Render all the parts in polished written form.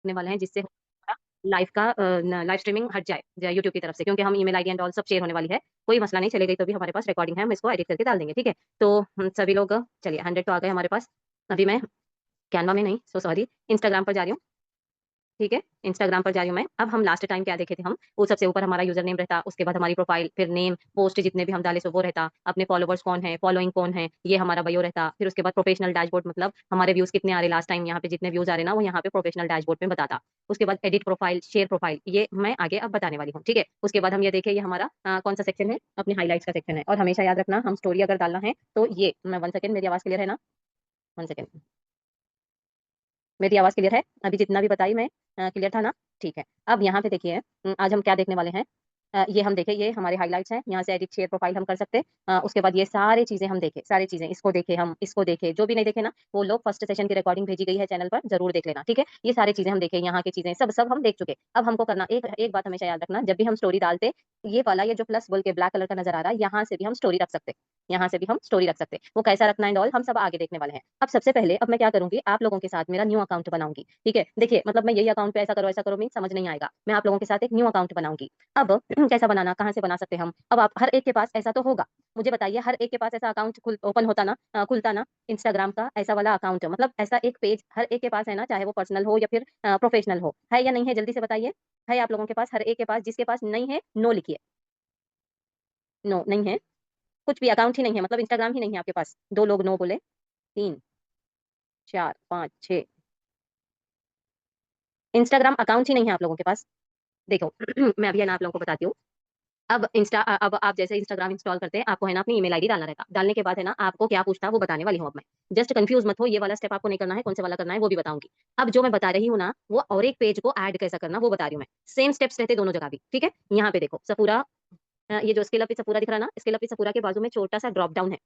देखने वाले हैं जिससे लाइव का लाइव स्ट्रीमिंग हट जाए यूट्यूब की तरफ से, क्योंकि हम ईमेल आईडी एंड ऑल सब शेयर होने वाली है। कोई मसला नहीं, चले गई तो भी हमारे पास रिकॉर्डिंग है, हम इसको एडिट करके डाल देंगे, ठीक है। तो सभी लोग चलिए 100 तो आ गए हमारे पास। अभी मैं कैनवा में नहीं, सो सॉरी, इंस्टाग्राम पर जा रही हूँ, ठीक है। इंस्टाग्राम पर जा रही हूँ मैं। अब हम लास्ट टाइम क्या देखे थे, हम वो सबसे ऊपर हमारा यूजर नेम रहता, उसके बाद हमारी प्रोफाइल, फिर नेम, पोस्ट जितने भी हम डाले सो वो रहता, अपने फॉलोवर्स कौन है, फॉलोइंग कौन है, ये हमारा बायो रहता। फिर उसके बाद प्रोफेशनल डैशबोर्ड, मतलब हमारे व्यूज कितने आ रहे लास्ट टाइम, यहाँ पे जितने व्यूज आ रहे ना वो यहाँ पे प्रोफेशनल डैशबोर्ड में बताता। उसके बाद एडिट प्रोफाइल, शेयर प्रोफाइल, ये मैं आगे अब बताने वाली हूँ, ठीक है। उसके बाद हम ये देखें, ये हमारा कौन सा सेक्शन है, अपने हाईलाइट्स का सेक्शन है। और हमेशा याद रखना, हम स्टोरी अगर डालना है तो ये, मैं 1 सेकंड, मेरी आवाज क्लियर है ना, 1 सेकंड, मेरी आवाज क्लियर है, अभी जितना भी बताई मैं क्लियर था ना, ठीक है। अब यहाँ पे देखिए, आज हम क्या देखने वाले हैं। ये हम देखें, ये हमारे हाइलाइट्स हैं, यहाँ से एडिट शेयर प्रोफाइल हम कर सकते हैं। उसके बाद ये सारी चीजें हम देखें, सारी चीजें, इसको देखें, हम इसको देखें, जो भी नहीं देखे ना वो लोग फर्स्ट सेशन की रिकॉर्डिंग भेजी गई है चैनल पर, जरूर देख लेना, ठीक है। ये सारी चीजें हम देखें, यहाँ की चीजें सब सब हम देख चुके। अब हमको करना एक एक बात हमेशा याद रखना, जब भी हम स्टोरी डालते, ये वाला, ये जो प्लस बोल के ब्लैक कलर का नजर आ रहा है, यहाँ से भी हम स्टोरी रख सकते हैं, यहाँ से भी हम स्टोरी रख सकते हैं। वो कैसा रखना एंड ऑल हम सब आगे देखने वाले हैं। अब सबसे पहले, अब मैं क्या करूंगी, आप लोगों के साथ मेरा न्यू अकाउंट बनाऊंगी, ठीक है। देखिए, मतलब मैं यही अकाउंट पे ऐसा करो मीन समझ नहीं आएगा, मैं आप लोगों के साथ एक न्यू अकाउंट बनाऊंगी। अब कैसा बनाना, कहाँ से बना सकते हैं हम, अब आप हर एक के पास ऐसा तो होगा, मुझे बताइए, हर एक के पास ऐसा अकाउंट ओपन होता ना, खुलता ना इंस्टाग्राम का ऐसा वाला अकाउंट, मतलब ऐसा एक पेज हर एक के पास है ना, चाहे वो पर्सनल हो या फिर प्रोफेशनल हो, है या नहीं है, जल्दी से बताइए। है आप लोगों के पास, हर एक के पास, जिसके पास नहीं है नो लिखिए, नो नहीं है, कुछ भी अकाउंट ही नहीं है, मतलब इंस्टाग्राम ही नहीं है आपके पास। दो लोग नो बोले, 3 4 5 6, इंस्टाग्राम अकाउंट ही नहीं है आप लोगों के पास। देखो मैं अभी है ना आप लोगों को बताती हूँ। अब आप जैसे इंस्टाग्राम इंस्टॉल करते हैं, आपको है ना अपनी ईमेल आईडी डालना रहता, डालने के बाद है ना आपको क्या पूछता है वो बताने वाली हूँ अब मैं। जस्ट कंफ्यूज मत हो, ये वाला स्टेप आपको नहीं करना है, कौन से वाला करना है वो भी बताऊंगी। अब जो मैं बता रही हूँ ना, वो और एक पेज को ऐड कैसा करना वो बता रही हूँ मैं। सेम स्टेप्स रहते दोनों जगह भी, ठीक है। यहाँ पे देखो सपूरा, ये जो स्केल अप विद सपूरा दिख रहा है ना, स्केल अप विद सपूरा के बाजू में छोटा सा ड्रॉप डाउन है,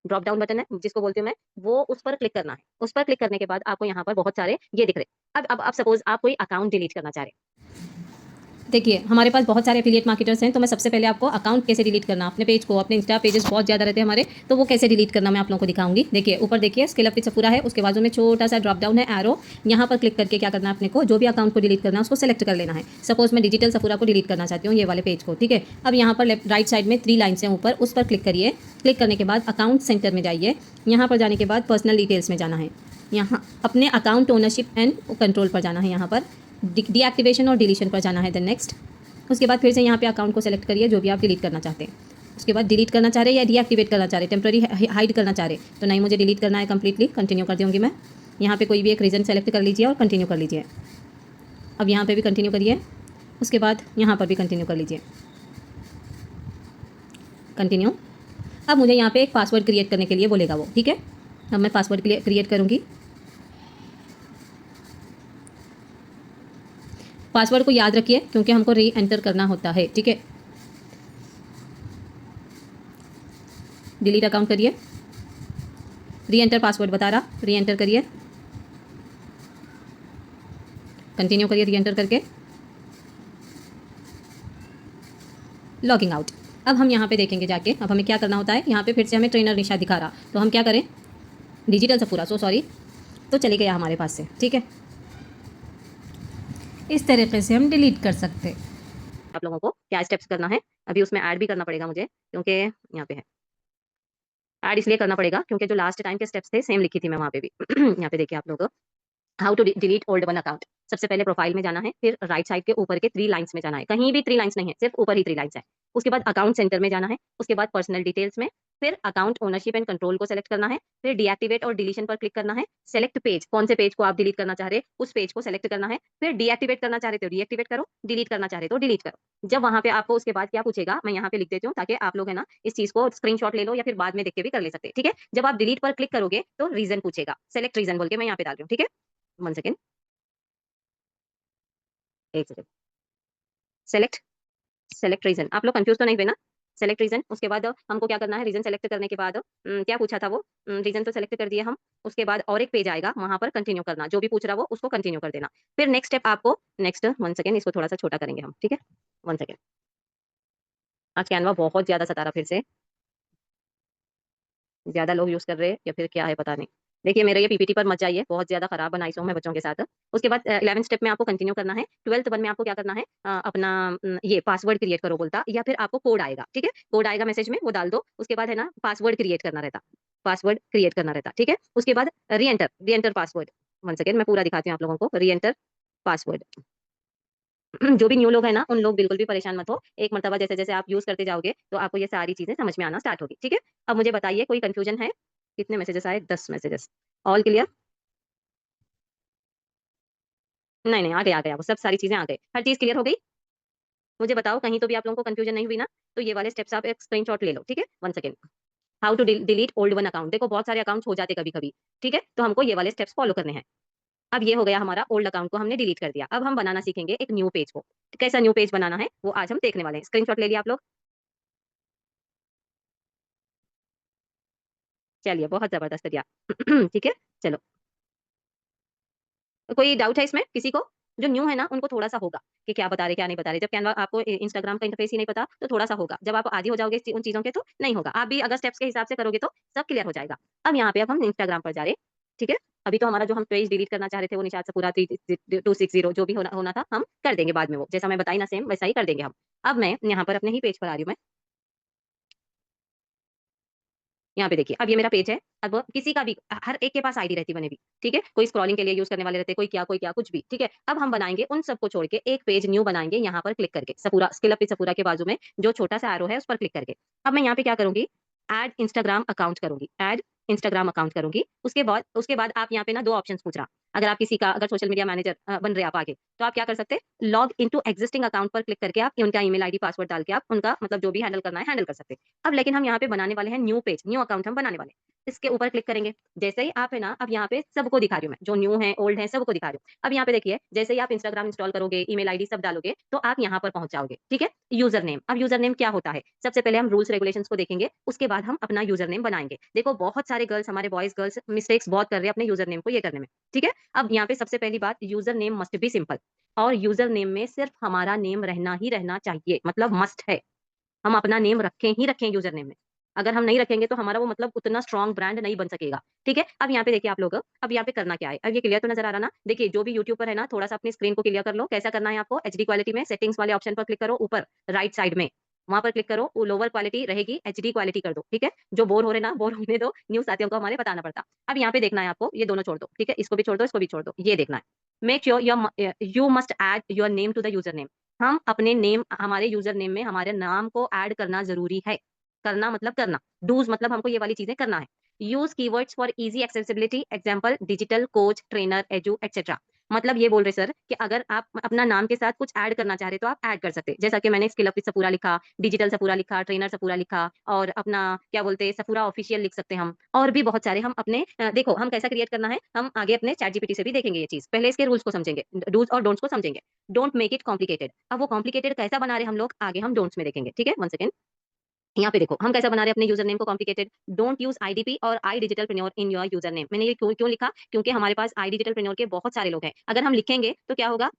ड्रॉप डाउन बटन है जिसको बोलती हूँ मैं, वो उस पर क्लिक करना है। उस पर क्लिक करने के बाद आपको यहाँ पर बहुत सारे ये दिख रहे। अब सपोज आप कोई अकाउंट डिलीट करना चाह रहे हैं, देखिए हमारे पास बहुत सारे एफिलिएट मार्केटर्स हैं, तो मैं सबसे पहले आपको अकाउंट कैसे डिलीट करना, अपने पेज को, अपने इंस्टा पेजेस बहुत ज़्यादा रहते हैं हमारे, तो वो कैसे डिलीट करना मैं आप लोगों को दिखाऊंगी। देखिए ऊपर देखिए स्केल अप विद सपूरा है, उसके बाजू में छोटा सा ड्रॉप डाउन है एरो, यहाँ पर क्लिक करके क्या करना है, अपने को जो भी अकाउंट को डिलीट करना है उसको सेलेक्ट कर लेना है। सपोज मैं डिजिटल सपूरा को डिलीट करना चाहती हूँ, ये वाले पेज को, ठीक है। अब यहाँ पर लेफ्ट राइट साइड में 3 लाइन्स हैं ऊपर, उस पर क्लिक करिए। क्लिक करने के बाद अकाउंट सेंटर में जाइए, यहाँ पर जाने के बाद पर्सनल डिटेल्स में जाना है, यहाँ अपने अकाउंट ओनरशिप एंड कंट्रोल पर जाना है, यहाँ पर डीएक्टिवेशन और डिलीशन पर जाना है, देन नेक्स्ट। उसके बाद फिर से यहाँ पे अकाउंट को सेलेक्ट करिए जो भी आप डिलीट करना चाहते हैं। उसके बाद डिलीट करना चाह रहे हैं या डीएक्टिवेट करना चाह रहे हैं, टेम्प्रेरी हाइड करना चाह रहे हैं, तो नहीं मुझे डिलीट करना है कंप्लीटली, कंटिन्यू कर दूँगी मैं। यहाँ पे कोई भी एक रीज़न सेलेक्ट कर लीजिए और कंटिन्यू कर लीजिए। अब यहाँ पे भी कंटिन्यू करिए, उसके बाद यहाँ पर भी कंटिन्यू कर लीजिए, कंटिन्यू। अब मुझे यहाँ पे एक पासवर्ड क्रिएट करने के लिए बोलेगा वो, ठीक है। अब मैं पासवर्ड क्रिएट करूँगी। पासवर्ड को याद रखिए क्योंकि हमको री एंटर करना होता है, ठीक है। डिलीट अकाउंट करिए, री एंटर पासवर्ड बता रहा, री एंटर करिए, कंटिन्यू करिए री एंटर करके, लॉगिंग आउट। अब हम यहाँ पे देखेंगे जाके, अब हमें क्या करना होता है, यहाँ पे फिर से हमें ट्रेनर निशा दिखा रहा, तो हम क्या करें, डिजिटल सपूरा, सो सॉरी, तो चले गया हमारे पास से, ठीक है। इस तरीके से हम डिलीट कर सकते हैं। आप लोगों को क्या स्टेप्स करना है, अभी उसमें ऐड भी करना पड़ेगा मुझे, क्योंकि यहाँ पे है ऐड, इसलिए करना पड़ेगा क्योंकि जो लास्ट टाइम के स्टेप्स थे सेम लिखी थी मैं वहाँ पे भी यहाँ पे देखिए आप लोग, how to delete old one account. सबसे पहले प्रोफाइल में जाना है, फिर राइट साइड के ऊपर के 3 लाइन्स में जाना है, कहीं भी 3 लाइन्स नहीं है, सिर्फ ऊपर ही 3 लाइन्स है। उसके बाद अकाउंट सेंटर में जाना है, उसके बाद पर्सनल डिटेल्स में, फिर अकाउंट ओनरशिप एंड कंट्रोल को सेलेक्ट करना है, फिर डीएक्टिवेट और डिलीशन पर क्लिक करना है, सेलेक्ट पेज, कौन से पेज को आप डिलीट करना चाह रहे उस पेज को सेलेक्ट करना है, फिर डीएक्टिवेट करना चाह रहे तो डीएक्टिवेट करो, डिलीट करना चाह रहे तो डिलीट करो। जब वहां पे आपको उसके बाद क्या पूछेगा, मैं यहाँ पे लिख देती हूँ ताकि आप लोग है ना इस चीज को स्क्रीनशॉट ले लो या फिर बाद में देख के भी कर ले सकते हैं, ठीक है। जब आप डिलीट पर क्लिक करोगे तो रीजन पूछेगा, सेलेक्ट रीजन बोल के मैं यहाँ पे डाल रही हूँ, ठीक है। 1 second, 1 second, select, select region, आप लोग कंफ्यूज तो नहीं हुए ना। सेलेक्ट रीजन, उसके बाद हमको क्या करना है, रीजन सेलेक्ट करने के बाद क्या पूछा था वो, रीजन तो सेलेक्ट कर दिया हम। उसके बाद और एक पेज आएगा, वहां पर कंटिन्यू करना, जो भी पूछ रहा वो उसको कंटिन्यू कर देना। फिर नेक्स्ट स्टेप आपको, नेक्स्ट 1 सेकेंड, इसको थोड़ा सा छोटा करेंगे हम, ठीक है। 1 सेकेंड, आज कैनवा बहुत ज्यादा सता रहा, फिर से ज्यादा लोग यूज कर रहे हैं या फिर क्या है पता नहीं। देखिए मेरे ये पीपीटी पर मत जाइए, बहुत ज़्यादा खराब बनाई हूँ मैं बच्चों के साथ। उसके बाद 11th स्टेप में आपको कंटिन्यू करना है। 12th वन में आपको क्या करना है, अपना ये पासवर्ड क्रिएट करो बोलता, या फिर आपको कोड आएगा, ठीक है? कोड आएगा मैसेज में, वो डाल दो। उसके बाद है ना पासवर्ड क्रिएट करना रहता, पासवर्ड क्रिएट करना रहता, ठीक है? उसके बाद री-एंटर, री-एंटर पासवर्ड। वन सेकंड मैं पूरा दिखाती हूँ आप लोगों को, री-एंटर पासवर्ड। जो भी न्यू लोग हैं ना, उन लोग बिल्कुल भी परेशान मत हो। एक मर्तबा जैसे-जैसे आप यूज़ करते जाओगे, तो आपको ये सारी चीज़ें समझ में आना स्टार्ट होगी, ठीक है? अब मुझे बताइए कोई कन्फ्यूजन है? कितने मैसेजेस आए? 10 मैसेजेस। All clear? नहीं, नहीं, आ गया वो सब सारी चीज़ें आ गई। हर चीज़ क्लियर हो गई? मुझे बताओ कहीं तो भी आप लोगों को कन्फ्यूजन नहीं हुई ना? तो ये वाले स्टेप्स आप एक स्क्रीनशॉट ले लो, ठीक है? 1 second. How to delete old one account. देखो बहुत सारे अकाउंट्स हो जाते कभी-कभी, ठीक है? तो हमको ये वाले स्टेप्स फॉलो करने हैं। अब ये हो गया हमारा ओल्ड अकाउंट को हमने डिलीट कर दिया। अब हम बनाना सीखेंगे एक न्यू पेज को। कैसा न्यू पेज बनाना है, वो आज हम देखने वाले हैं। स्क्रीनशॉट ले लिया आप लोग? चलिए बहुत ज़बरदस्त दिया। ठीक है? चलो। कोई डाउट है इसमें किसी को? जो न्यू है ना उनको थोड़ा-सा होगा कि क्या बता रहे, क्या नहीं बता रहे। जब कैनवा आपको इंस्टाग्राम का इंटरफेस ही नहीं पता तो थोड़ा-सा होगा। जब आप आदी हो जाओगे उन चीज़ों के तो नहीं होगा। आप भी अगर स्टेप्स के हिसाब से करोगे तो सब क्लियर हो जाएगा। अब यहाँ पे अब हम इंस्टाग्राम पर जा रहे हैं, ठीक है? अभी तो हमारा जो हम पेज डिलीट करना चाह रहे थे वो निशात सपूरा 260 जो भी होना होना था हम कर देंगे बाद में वो। जैसा मैं बताई ना सेम वैसा ही कर देंगे हम। अब मैं यहाँ पर अपने ही पेज पर आ रही हूँ मैं। यहाँ पे देखिए, अब ये मेरा पेज है। अब किसी का भी हर एक के पास आईडी रहती है बनी हुई, ठीक है? कोई स्क्रॉलिंग के लिए यूज़ करने वाले रहते हैं, कोई क्या, कुछ भी, ठीक है? अब हम बनाएँगे उन सबको छोड़ के एक पेज न्यू बनाएँगे यहाँ पर क्लिक करके। सपूरा स्किल अप विद सपूरा के बाजू में जो छोटा-सा एरो है उस पर क्लिक करके। अब मैं यहाँ पे क्या करूँगी, ऐड इंस्टाग्राम अकाउंट करूँगी, ऐड इंस्टाग्राम अकाउंट करूँगी। उसके बाद आप यहाँ पे ना 2 ऑप्शंस पूछ रहा। अगर आप किसी का अगर सोशल मीडिया मैनेजर बन रहे हैं आप आगे, तो आप क्या कर सकते हैं, लॉग इंटो एक्जिस्टिंग अकाउंट पर क्लिक करके आप उनका ईमेल आईडी, पासवर्ड डाल के आप उनका मतलब जो भी हैंडल करना है, हैंडल कर सकते हैं। अब लेकिन हम यहाँ पे बनाने वाले हैं न्यू पेज, न्यू अकाउंट हम बनाने वाले हैं। इसके ऊपर क्लिक करेंगे। जैसे ही आप है ना अब यहाँ पे सबको दिखा रही हूँ मैं, जो न्यू है, ओल्ड है, सबको दिखा रही हूँ। अब यहाँ पे देखिए, जैसे ही आप इंस्टाग्राम इंस्टॉल करोगे, ईमेल आईडी सब डालोगे, तो आप यहाँ पर पहुँच जाओगे, ठीक है? यूजर नेम, अब यूजर नेम क्या होता है? सबसे पहले हम रूल्स रेगुलेशंस को देखेंगे, उसके बाद हम अपना यूजर नेम बनाएँगे। देखो बहुत सारे गर्ल्स, हमारे बॉयज़, गर्ल्स मिस्टेक्स बहुत कर रहे हैं अपने यूजर नेम को ये करने में, ठीक है? अब यहाँ पे सबसे पहली बात, user name must be simple और यूजर नेम में सिर्फ हमारा नेम रहना ही रहना चाहिए, मतलब मस्ट है। हम अपना नेम रखें ही रखें यूजर नेम में। अगर हम नहीं रखेंगे तो हमारा वो मतलब उतना स्ट्रॉन्ग ब्रांड नहीं बन सकेगा, ठीक है? अब यहाँ पे देखिए आप लोग, अब यहाँ पे करना क्या है? अब ये क्लियर तो नज़र आ रहा ना? देखिए जो भी यूट्यूब पर है ना, थोड़ा-सा अपनी स्क्रीन को क्लियर कर लो। कैसा करना है आपको? एचडी क्वालिटी में सेटिंग्स वाले ऑप्शन पर क्लिक करो ऊपर राइट साइड में, वहाँ पर क्लिक करो। वो लोअर क्वालिटी रहेगी, एचडी क्वालिटी कर दो, ठीक है? जो बोर हो रहे ना, बोर होने दो, न्यू साथियों को हमारे बताना पड़ता। अब यहाँ पे देखना है आपको, ये दोनों छोड़ दो, ठीक है? इसको भी छोड़ दो, इसको भी छोड़ दो, ये देखना है। Make sure you must add your name to the user name. हम अपने नेम हमारे यूजर नेम में हमारे नाम को ऐड करना ज़रूरी है। करना मतलब करना, डूज़ मतलब हमको ये वाली चीज़ें करना है। Use keywords for easy accessibility example digital coach, trainer, edu etcetera. मतलब ये बोल रहे सर कि अगर आप अपना नाम के साथ कुछ ऐड करना चाह रहे तो आप ऐड कर सकते हैं। जैसा कि मैंने स्किल अप विद सपूरा लिखा, डिजिटल सपूरा लिखा, ट्रेनर सपूरा लिखा और अपना क्या बोलते हैं सपूरा ऑफिशियल लिख सकते हैं हम। और भी बहुत सारे हम अपने देखो हम कैसा क्रिएट करना है, हम आगे अपने चैट जीपीटी से भी देखेंगे ये चीज़। पहले इसके रूल्स को समझेंगे, डूज़ और डोंट्स को समझेंगे। Don't make it complicated. अब वो कॉम्प्लिकेटेड कैसा बना रहे हैं हम लोग आगे हम डोंट्स में देखेंगे, ठीक है? 1 सेकंड। यहाँ पे देखो हम कैसा बना रहे हैं अपने यूजर नेम को कॉम्प्लिकेटेड। डोंट यूज आईडीपी और आई डिजिटलप्रेन्योर इन योर यूजर नेम। मैंने ये क्यों क्यों लिखा? क्योंकि हमारे पास आई डिजिटलप्रेन्योर के बहुत सारे लोग हैं। अगर हम लिखेंगे तो क्या होगा,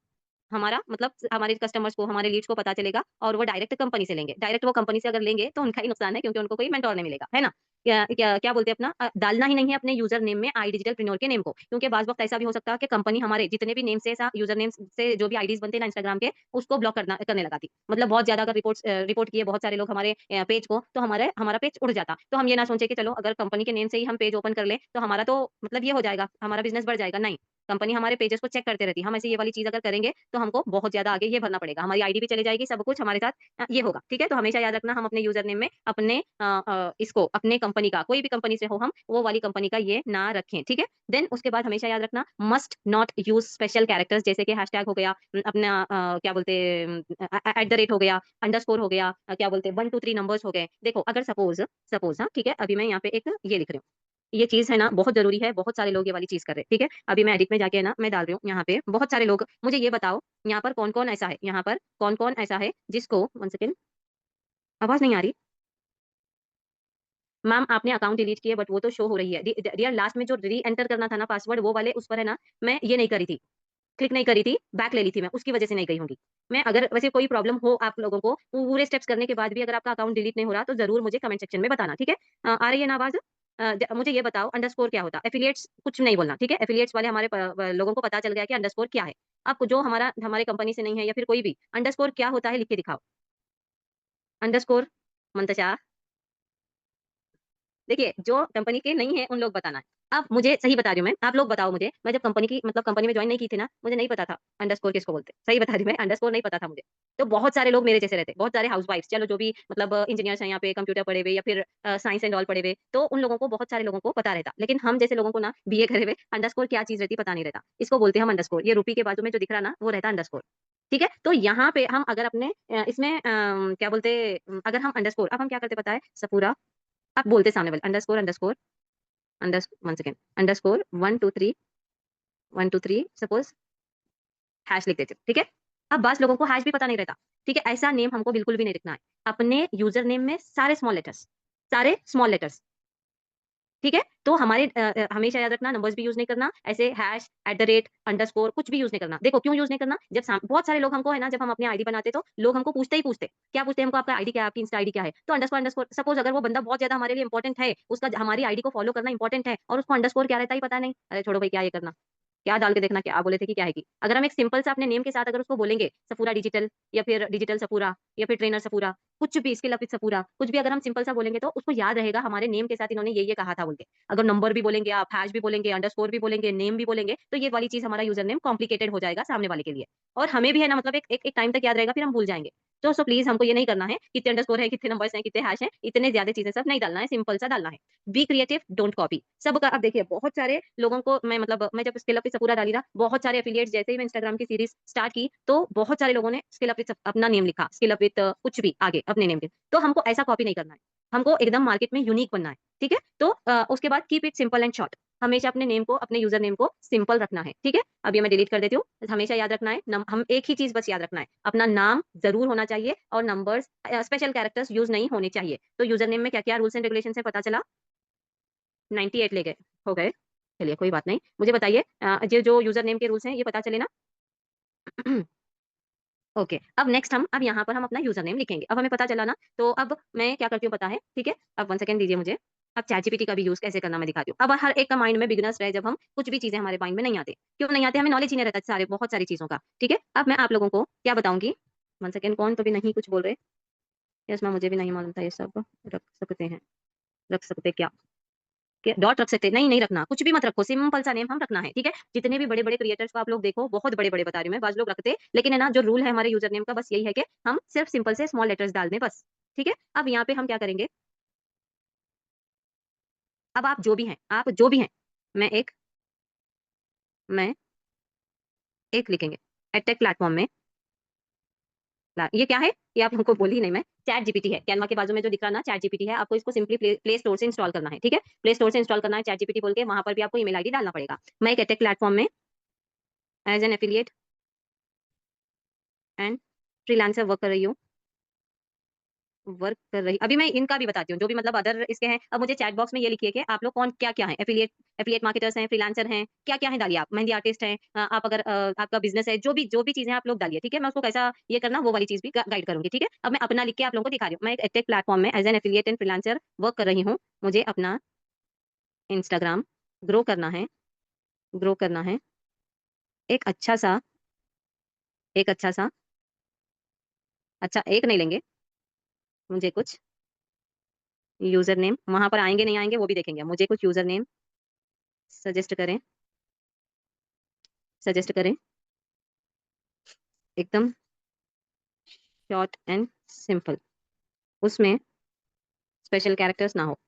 हमारा मतलब हमारे कस्टमर्स को, हमारे लीड्स को पता चलेगा और वो डायरेक्ट कंपनी से लेंगे। डायरेक्ट वो कंपनी से अगर लेंगे तो उनका ही नुकसान है क्योंकि उनको कोई मेंटोर नहीं मिलेगा, है ना? क्या क्या क्या बोलते हैं अपना डालना ही नहीं है अपने यूजर नेम में आई डिजिटलप्रेन्योर के नेम को, क्योंकि बाज़ वक़्त ऐसा भी हो सकता है कि कंपनी हमारे जितने भी नेम से सा यूजर नेम से जो भी आईडीज़ बनते हैं ना इंस्टाग्राम के, उसको ब्लॉक करने लगा थी। मतलब बहुत ज़्यादा अगर रिपोर्ट किए बहुत सारे लोग हमारे पेज को, तो हमारा पेज उड़ जाता। तो हम ये ना सोचे कि चलो अगर कंपनी के नेम से ही हम पेज ओपन कर लें, तो हमारा तो मतलब ये हो जाएगा, हमारा बिज़नेस बढ़ जाएगा। नहीं, कंपनी हमारे पेजेस को चेक करते रहती है। हम ऐसे ये वाली चीज़ अगर करेंगे तो हमको बहुत ज़्यादा आगे ये भरना पड़ेगा। हमारी आईडी भी चली जाएगी, सब कुछ हमारे साथ ये होगा, ठीक है? तो हमेशा याद रखना हम अपने यूज़र नेम में अपने इसको अपने कंपनी का, कोई भी कंपनी से हो हम, वो वाली कंपनी का ये ना रखें, ठीक है? देन उसके बाद हमेशा याद रखना must not use special characters जैसे कि हैशटैग हो गया, अपना क्या बोलते हैं एट द रेट हो गया, अंडरस्कोर हो गया, क्या बोलते हैं 1 2 3 नंबर्स हो गए। देखो अगर सपोज़ हाँ, ठीक है? अभी मैं यहाँ पे एक ये लिख रही हूँ। ये चीज़ है ना बहुत ज़रूरी है, बहुत सारे लोग ये वाली चीज़ कर रहे हैं, ठीक है? अभी मैं एडिट में जाके है ना मैं डाल रही हूँ यहाँ पे बहुत सारे लोग, मुझे ये बताओ यहाँ पर कौन-कौन ऐसा है, यहाँ पर कौन-कौन ऐसा है जिसको 1 सेकंड, आवाज़ नहीं आ रही? मैम आपने अकाउंट डिलीट किए बट वो तो शो हो रही है। डियर लास्ट में जो री एंटर करना था ना पासवर्ड वो वाले उस पर है ना, मैं ये नहीं करी थी, क्लिक नहीं करी थी, बैक ले ली थी मैं, उसकी वजह से नहीं गई होंगी। मैं अगर वैसे कोई प्रॉब्लम हो आप लोगों को, पूरे स्टेप्स करने के बाद भी अगर आपका अकाउंट डिलीट नहीं हो रहा तो ज़रूर मुझे कमेंट सेक्शन में बताना, ठीक है? आ रही है ना आवाज़? मुझे ये बताओ अंडरस्कोर क्या होता है? एफिलिएट्स कुछ नहीं बोलना, ठीक है? एफिलिएट्स वाले हमारे लोगों को पता चल गया कि अंडरस्कोर क्या है। आपको जो हमारे कंपनी से नहीं है या फिर कोई भी अंडरस्कोर क्या होता है लिख के दिखाओ। अंडरस्कोर मंतशा देखिए, जो कंपनी के नहीं है उन लोग बताना है। अब मुझे सही बता रही हूँ मैं, आप लोग बताओ मुझे, मैं जब कंपनी में जॉइन नहीं की थी ना, मुझे नहीं पता था अंडरस्कोर किसको बोलते हैं। सही बता रही हूँ मैं, अंडरस्कोर नहीं पता था मुझे। तो बहुत सारे लोग मेरे जैसे रहते, बहुत सारे हाउसवाइफ्स, चलो जो भी मतलब इंजीनियर्स हैं यहाँ पे, कंप्यूटर पढ़े हुए या फिर साइंस एंड ऑल पढ़े हुए, तो उन लोगों को बहुत सारे लोगों को पता रहता। लेकिन हम जैसे लोगों को ना बीए करे हुए अंडरस्कोर क्या चीज रहती पता नहीं रहता। इसको बोलते हैं हम अंडरस्कोर। ये रूपी के बाजू में जो दिख रहा ना वो रहता अंडरस्कोर। ठीक है, तो यहाँ पे हम अगर अपने इसमें क्या बोलते अगर हम अंडरस्कोर अब हम क्या करते पता है सपूरा आप बोलते सामने वाले underscore underscore under one second underscore 1 2 3 1 2 3 suppose hash लिख देते हो, ठीक है। अब बास लोगों को हैश भी पता नहीं रहता, ठीक है। ऐसा नेम हमको बिल्कुल भी नहीं लिखना है। अपने यूजर नेम में सारे स्मॉल लेटर्स, ठीक है। तो हमेशा याद रखना नंबर्स भी यूज नहीं करना, ऐसे hash at the rate underscore कुछ भी यूज नहीं करना। देखो क्यों यूज नहीं करना, बहुत सारे लोग हमको है ना, जब हम अपनी आईडी बनाते तो लोग हमको पूछते क्या पूछते हैं हमको, आपका आईडी क्या है, आपकी इंस्टा आईडी क्या है। तो अंडरस्कोर अंडरस्कोर सपोज अगर वो बंदा बहुत ज्यादा हमारे लिए इंपॉर्टेंट है, उसका हमारी आईडी को फॉलो करना इंपॉर्टेंट है और उसको अंडरस्कोर क्या रहता है पता नहीं, अरे छोड़ो भाई क्या ये करना, क्या डाल के देखना क्या बोले थे कि क्या है कि अगर हम एक सिंपल सा अपने नेम के साथ अगर उसको बोलेंगे सफूरा डिजिटल या फिर डिजिटल सफूरा या फिर ट्रेनर सफूरा कुछ भी स्किल अप विद सफूरा कुछ भी अगर हम सिंपल सा बोलेंगे तो उसको याद रहेगा हमारे नेम के साथ इन्होंने ये कहा था बोल के। अगर नंबर भी बोलेंगे आप हैश भी बोलेंगे अंडरस्कोर भी बोलेंगे नेम भी बोलेंगे तो ये वाली चीज हमारा यूजर नेम कॉम्प्लिकेटेड हो जाएगा सामने वाले के लिए और हमें भी है ना मतलब एक टाइम तक याद रहेगा फिर हम भूल जाएंगे। तो सो प्लीज हमको ये नहीं करना है कितने अंडरस्कोर है कितने नंबर्स हैं कितने हैश हैं इतने ज्यादा चीजें सब नहीं डालना है सिंपल सा डालना है। बी क्रिएटिव डोंट कॉपी सबका। अब देखिए बहुत सारे लोगों को मैं जब स्किल अप पूरा डाली ना बहुत सारे एफिलिएट्स जैसे ही मैं इंस्टाग्राम की सीरीज स्टार्ट की तो बहुत सारे लोगों ने स्किल अप अपना नेम लिखा स्किल अप कुछ भी आगे अपने नेम के। तो हमको ऐसा कॉपी नहीं करना है, हमको एकदम मार्केट में यूनिक बनना है, ठीक है। तो उसके बाद keep it simple and short. हमेशा अपने नेम को अपने यूजर नेम को सिंपल रखना है, ठीक है। अब ये मैं डिलीट कर देती हूँ। हमेशा याद रखना है हम एक ही चीज बस याद रखना है अपना नाम जरूर होना चाहिए और नंबर्स स्पेशल कैरेक्टर्स यूज नहीं होने चाहिए। तो यूजर नेम में क्या क्या रूल्स एंड रेगुलेशन है पता चला 98 ले गए हो गए। चलिए कोई बात नहीं, मुझे बताइए ये जो यूजर नेम के रूल्स हैं ये पता चले ना। ओके अब नेक्स्ट अब यहाँ पर हम अपना यूजर नेम लिखेंगे। अब हमें पता चला ना, तो अब मैं क्या करती हूँ पता है, ठीक है। अब 1 सेकंड दीजिए मुझे। अब चैट जीपीटी का भी यूज कैसे करना मैं दिखाती हूँ। अब हर एक का माइंड में बिगनर्स रहे जब हम कुछ भी चीजें हमारे माइंड में नहीं आते, क्यों नहीं आते, हमें नॉलेज ही नहीं रहता सारे बहुत सारी चीजों का, ठीक है। अब मैं आप लोगों को क्या बताऊंगी। 1 सेकंड कौन तो भी नहीं कुछ बोल रहे। यस मैं मुझे भी नहीं मालूम था ये सब रख सकते हैं, रख सकते क्या डॉट रख सकते नहीं नहीं रखना कुछ भी मत रखो, सिंपल सा नेम हम रखना है, ठीक है। जितने भी बड़े बड़े क्रिएटर्स को आप लोग देखो बहुत बड़े बड़े बता रही हूँ मैं, बाज लोग रखते लेकिन है ना जो रूल है हमारे यूजर नेम का बस यही है कि हम सिर्फ सिंपल से स्मॉल लेटर्स डाल दें बस, ठीक है। अब यहाँ पे हम क्या करेंगे, अब आप जो भी हैं मैं एक मैं एक लिखेंगे एडटेक प्लेटफॉर्म में। ये क्या है ये आप हमको बोली नहीं, मैं चैट जीपीटी है कैनवा के बाजू में जो दिख रहा ना चैट जीपीटी है, आपको इसको सिंपली प्ले स्टोर से इंस्टॉल करना है, ठीक है। प्ले स्टोर से इंस्टॉल करना है चैट जीपीटी बोल के, वहां पर भी आपको ईमेल आईडी डालना पड़ेगा। मैं एक एडटेक प्लेटफॉर्म में as an affiliate and freelancer work कर रही अभी मैं इनका भी बताती हूँ जो भी मतलब अदर इसके हैं। अब मुझे चैट बॉक्स में ये लिखिए कि आप लोग कौन क्या क्या है, एफिलिएट मार्केटर्स हैं, फ्रीलांसर हैं, क्या क्या है डालिए। आप मेहंदी आर्टिस्ट हैं, आप अगर आपका बिजनेस है जो भी चीजें आप लोग डालिए, ठीक है। मैं उसको कैसा ये करना वो वाली चीज भी गाइड करूंगी, ठीक है। अब मैं अपना लिख के आप लोगों को दिखा रही हूँ। मैं एक एडटेक प्लेटफॉर्म में as an affiliate and freelancer work कर रही हूँ। मुझे अपना इंस्टाग्राम ग्रो करना है, ग्रो करना है एक अच्छा सा एक अच्छा सा अच्छा एक नहीं लेंगे, मुझे कुछ यूजर नेम वहां पर आएंगे नहीं आएंगे वो भी देखेंगे। मुझे कुछ यूजर नेम सजेस्ट करें, सजेस्ट करें एकदम शॉर्ट एंड सिंपल, उसमें स्पेशल कैरेक्टर्स ना हो।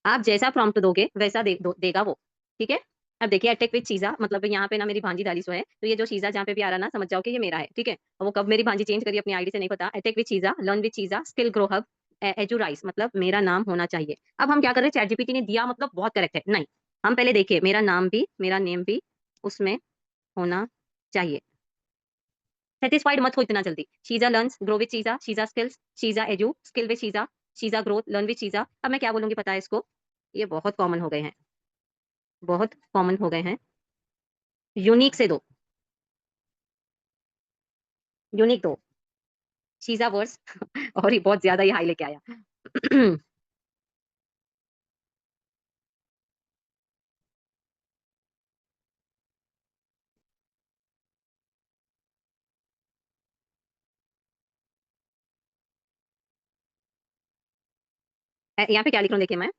आप जैसा प्रॉम्प्ट दोगे वैसा देगा वो, ठीक है। अब देखिए अटैक विद चीजा मतलब यहाँ पे ना मेरी भांजी दाली सो है, तो ये जो चीजा जहाँ पे भी आ रहा ना समझ जाओ कि ये मेरा है, ठीक है। और वो कब मेरी भांजी चेंज करी अपनी आईडी से नहीं पता। अटैक विद चीजा लर्न विद चीजा स्किल ग्रो हब एजुराइज मतलब मेरा नाम होना चाहिए। अब हम क्या कर रहे हैं, चैट जीपीटी ने दिया मतलब बहुत करेक्ट है नहीं, हम पहले देखिए मेरा नाम भी मेरा नेम भी उसमें होना चाहिए। सेटिस्फाइड मत हो इतना जल्दी। Sheeza learns grow with Sheeza, Sheeza skills, Sheeza edu skill with Sheeza, Sheeza growth learn with Sheeza. अब मैं क्या बोलूंगी पता है इसको, ये बहुत कॉमन हो गए हैं, बहुत कॉमन हो गए हैं। यूनिक से दो, यूनिक दो शीजा वर्स और ये बहुत ज्यादा ही हाई लेके आया। यहाँ पे क्या लिख रहा हूँ देखिए मैं,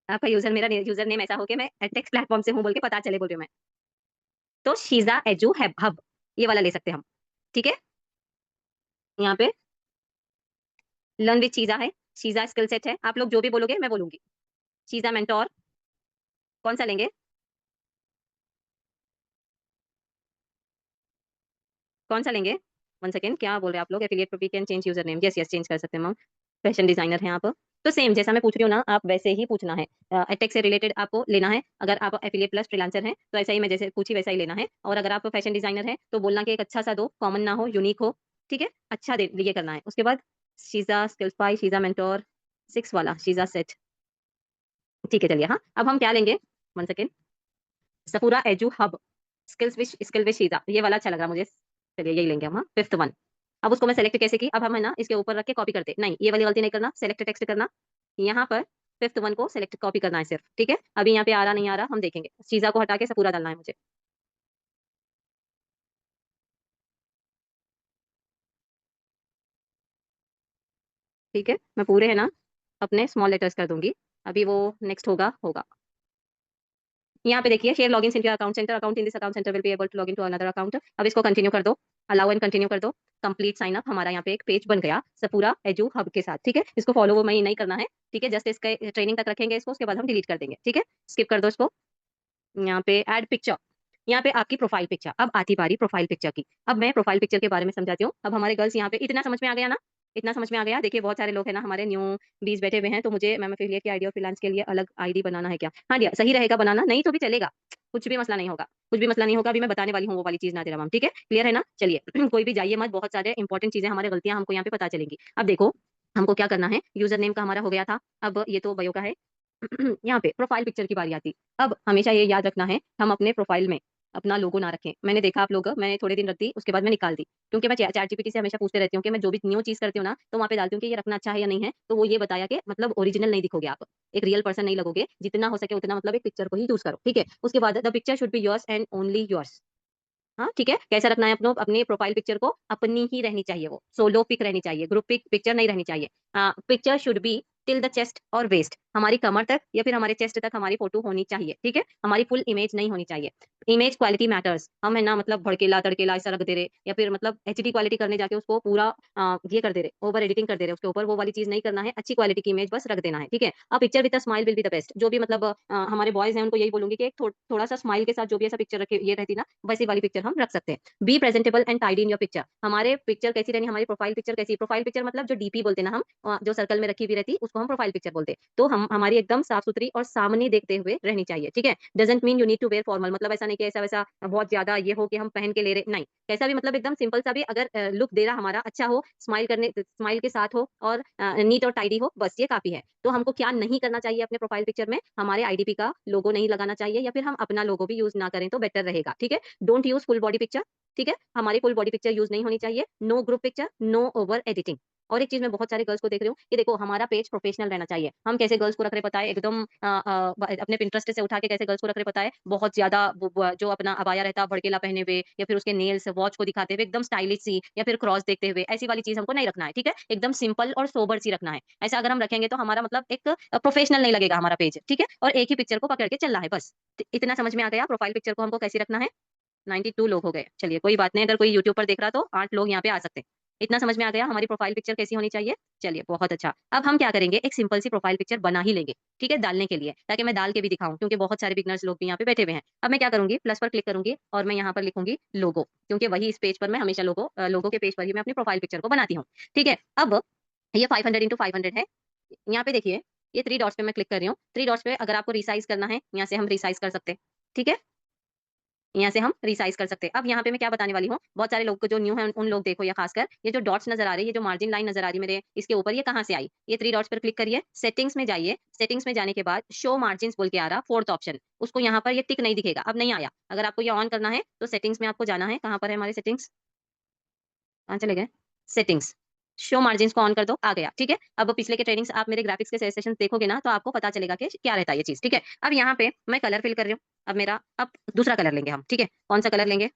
आपका यूजर नेम ऐसा हो कि मैं टेक्स्ट प्लेटफॉर्म से हूँ बोल के पता चले, बोल रही हूँ मैं। तो शीजा एजू हैब हब, ये वाला ले सकते हैं हम। ठीक है, यहाँ पे लर्न विद शीजा है, शीजा स्किल सेट है, आप लोग जो भी बोलोगे मैं बोलूंगी। शीजा मेंटोर, कौन सा लेंगे, कौन सा लेंगे? वन सेकेंड, क्या बोल रहे हैं आप लोग? Affiliate we can change user name, yes yes change कर सकते हैं हम। फैशन डिजाइनर हैं आप, तो सेम जैसा मैं पूछ रही हूँ ना, आप वैसे ही पूछना है। एटेक से रिलेटेड आपको लेना है। अगर आप एफिलिएट प्लस फ्रीलांसर हैं तो ऐसा ही मैं जैसे पूछी वैसा ही लेना है। और अगर आप फैशन डिजाइनर हैं तो बोलना कि एक अच्छा सा दो, कॉमन ना हो, यूनिक हो। ठीक है, अच्छा दे ये करना है। उसके बाद शीजा स्किल्सफाई, शीजा मेंटोर 6 वाला, शीजा सेट। ठीक है चलिए, हाँ अब हम क्या लेंगे, वन सेकेंड, सपूरा एजू हब स्किल विश शीजा, ये वाला अच्छा लग रहा मुझे। चलिए यही लेंगे हम, हाँ, फिफ्थ वन। अब उसको मैं सेलेक्ट कैसे की, अब हम है ना इसके ऊपर रख के कॉपी करते, नहीं ये वाली गलती नहीं करना, सेलेक्ट टेक्स्ट करना, यहाँ पर फिफ्थ वन को सेलेक्ट कॉपी करना है सिर्फ। ठीक है, अभी यहाँ पे आ रहा नहीं आ रहा हम देखेंगे, शीजा को हटा के सब पूरा डालना है मुझे। ठीक है, मैं पूरे है ना अपने स्मॉल लेटर्स कर दूंगी। अभी वो नेक्स्ट होगा होगा। यहाँ पे देखिए, share login in account center, account in this account center will be able to log in to another account. अब इसको कंटिन्यू कर दो, अलाउ एंड कंटिन्यू कर दो। कंप्लीट साइन अप, हमारा यहाँ पे एक पेज बन गया सपूरा एजू हब के साथ। ठीक है, इसको फॉलो वो मैं नहीं करना है। ठीक है, जस्ट इसके ट्रेनिंग तक रखेंगे इसको, उसके बाद हम डिलीट कर देंगे। ठीक है, स्किप कर दो इसको। यहाँ पे ऐड पिक्चर, यहाँ पे आपकी प्रोफाइल पिक्चर, अब आती बारी प्रोफाइल पिक्चर की। अब मैं प्रोफाइल पिक्चर के बारे में समझाती हूँ। अब हमारे गर्ल्स यहाँ पे इतना समझ में आ गया ना, इतना समझ में आ गया। देखिए बहुत सारे लोग हैं ना हमारे न्यू बीस बैठे हुए हैं, तो मुझे मैम एफिलिएट की आईडी और फ्रीलांस के लिए अलग आईडी बनाना है क्या? हाँ दिया, सही रहेगा बनाना, नहीं तो भी चलेगा, कुछ भी मसला नहीं होगा, कुछ भी मसला नहीं होगा। अभी मैं बताने वाली हूँ वो वाली चीज ना, तेरा मैम ठीक है, क्लियर है ना? चलिए कोई भी जाइए मत, बहुत सारे इंपॉर्टेंट चीजें हमारे गलतियां हमको यहाँ पे पता चलेंगी। अब देखो हमको क्या करना है, यूजर नेम का हमारा हो गया था, अब ये तो बयो का है। यहाँ पे प्रोफाइल पिक्चर की बारी आती। अब हमेशा ये याद रखना है, हम अपने प्रोफाइल में अपना लोगो ना रखें। मैंने देखा आप लोग, मैंने थोड़े दिन रख दी, उसके बाद मैं निकाल दी, क्योंकि मैं चैट जीपीटी से हमेशा पूछते रहती हूँ कि मैं जो भी न्यू चीज करती हूँ ना, तो वहाँ पे डालती हूँ कि ये रखना अच्छा है या नहीं है। तो वो ये बताया कि मतलब ओरिजिनल नहीं दिखोगे आप, एक रियल पर्सन नहीं लगोगे, जितना हो सके उतना मतलब एक पिक्चर को ही यूज करो। ठीक है, उसके बाद the picture should be yours and only yours. हाँ ठीक है, कैसा रखना है अपनो, अपनी प्रोफाइल पिक्चर को अपनी ही रहनी चाहिए, वो सोलो पिक रहनी चाहिए, ग्रुप पिक पिक्चर नहीं रहनी चाहिए। Picture should be till the chest और वेस्ट, हमारी कमर तक या फिर हमारे चेस्ट तक हमारी फोटो होनी चाहिए। ठीक है, हमारी फुल इमेज नहीं होनी चाहिए। इमेज क्वालिटी मैटर्स, हम है ना मतलब भड़केला तड़केला ऐसा रख दे रहे, या फिर मतलब एचडी क्वालिटी करने जाके उसको पूरा ये कर दे रहे, ओवर एडिटिंग कर दे रहे उसके ऊपर, वो वाली चीज नहीं करना है। अच्छी क्वालिटी की इमेज बस रख देना है। ठीक है, अब picture with smile will be the best, जो भी मतलब हमारे बॉयज हैं उनको यही बोलूंगी कि एक थोड़ा सा स्माइल के साथ जो भी ऐसा पिक्चर रखे ये रहती ना, वैसी वाली पिक्चर हम रख सकते हैं। Be presentable and tidy in your picture, हमारे पिक्चर कैसी रहनी, हमारी प्रोफाइल पिक्चर कैसी, प्रोफाइल पिक्चर मतलब जो डीपी बोलते हैं ना हम, जो सर्कल में रखी हुई रहती उसको हम प्रोफाइल पिक्चर बोलते हैं। तो हम हमारी एकदम साफ सुथरी और सामने देखते हुए रहनी चाहिए। ठीक है, doesn't mean you need to wear formal, मतलब ऐसा नहीं कि ऐसा वैसा बहुत ज्यादा ये हो कि हम पहन के ले रहे, नहीं, कैसा भी मतलब एकदम सिंपल सा भी अगर लुक दे रहा हमारा अच्छा हो, स्माइल के साथ हो और नीट और टाइडी हो, बस ये काफी है। तो हमको क्या नहीं करना चाहिए अपने प्रोफाइल पिक्चर में, हमारे आईडीपी का लोगो नहीं लगाना चाहिए, या फिर हम अपना लोगो भी यूज ना करें तो बेटर रहेगा। ठीक है, don't use full body picture. ठीक है, हमारी फुल बॉडी पिक्चर यूज नहीं होनी चाहिए। No group picture, no over editing. और एक चीज मैं बहुत सारे गर्ल्स को देख रही हूँ कि देखो हमारा पेज प्रोफेशनल रहना चाहिए। हम कैसे गर्ल्स को रख रहे पता है, एकदम अपने पिंटरेस्ट से उठा के कैसे गर्ल्स को रख रहे पता है, बहुत ज्यादा जो अपना अबाया रहता भड़केला पहने हुए, या फिर उसके नेल्स वॉच को दिखाते हुए एकदम स्टाइलिश सी, या फिर क्रॉस देखते हुए, ऐसी वाली चीज हमको नहीं रखना है। ठीक है, एकदम सिंपल और सोबर सी रखना है। ऐसा अगर हम रखेंगे तो हमारा मतलब एक प्रोफेशनल नहीं लगेगा हमारा पेज। ठीक है, और एक ही पिक्चर को पकड़ के चलना है बस। इतना समझ में आ गया प्रोफाइल पिक्चर को हमको कैसे रखना है। 92 लोग हो गए, चलिए कोई बात नहीं, अगर कोई यूट्यूब पर देख रहा तो 8 लोग यहाँ पे आ सकते हैं। इतना समझ में आ गया हमारी प्रोफाइल पिक्चर कैसी होनी चाहिए। चलिए बहुत अच्छा, अब हम क्या करेंगे, एक सिंपल सी प्रोफाइल पिक्चर बना ही लेंगे। ठीक है, डालने के लिए, ताकि मैं डाल के भी दिखाऊं, क्योंकि बहुत सारे बिगनर्स लोग भी यहाँ पे बैठे हुए हैं। अब मैं क्या करूंगी, प्लस पर क्लिक करूंगी और मैं यहाँ पर लिखूंगी लोगो, क्योंकि वही इस पेज पर मैं हमेशा लोगो के पेज पर ही मैं अपनी प्रोफाइल पिक्चर को बनाती हूँ। ठीक है, अब ये 500 × 500 है। यहाँ पे देखिए, ये थ्री डॉट्स पे मैं क्लिक कर रही हूँ, थ्री डॉट्स पे अगर आपको रिसाइज करना है, यहाँ से हम रिसाइज कर सकते हैं। ठीक है, यहाँ से हम रिसाइज कर सकते हैं। अब यहाँ पे मैं क्या बताने वाली हूँ, बहुत सारे लोग को जो न्यू है उन लोग देखो, या खासकर ये जो डॉट्स नजर आ रही है, ये जो मार्जिन लाइन नजर आ रही है मेरे इसके ऊपर, ये कहाँ से आई? ये थ्री डॉट्स पर क्लिक करिए, सेटिंग्स में जाइए, सेटिंग्स में जाने के बाद शो मार्जिन बोल के आ रहा फोर्थ ऑप्शन, उसको यहाँ पर ये टिक नहीं दिखेगा, अब नहीं आया। अगर आपको ये ऑन करना है तो सेटिंग्स में आपको जाना है, कहाँ पर है हमारे सेटिंग्स, कहाँ चले गए, सेटिंग्स, शो मार्जिन को ऑन कर दो, आ गया। ठीक है, अब पिछले के ट्रेनिंग्स आप मेरे ग्राफिक्स के सेशन देखोगे ना, तो आपको पता चलेगा कि क्या रहता है ये चीज। ठीक है, अब यहाँ पे मैं कलर फिल कर रही हूँ, अब मेरा अब दूसरा कलर लेंगे हम। ठीक है, कौन सा कलर लेंगे,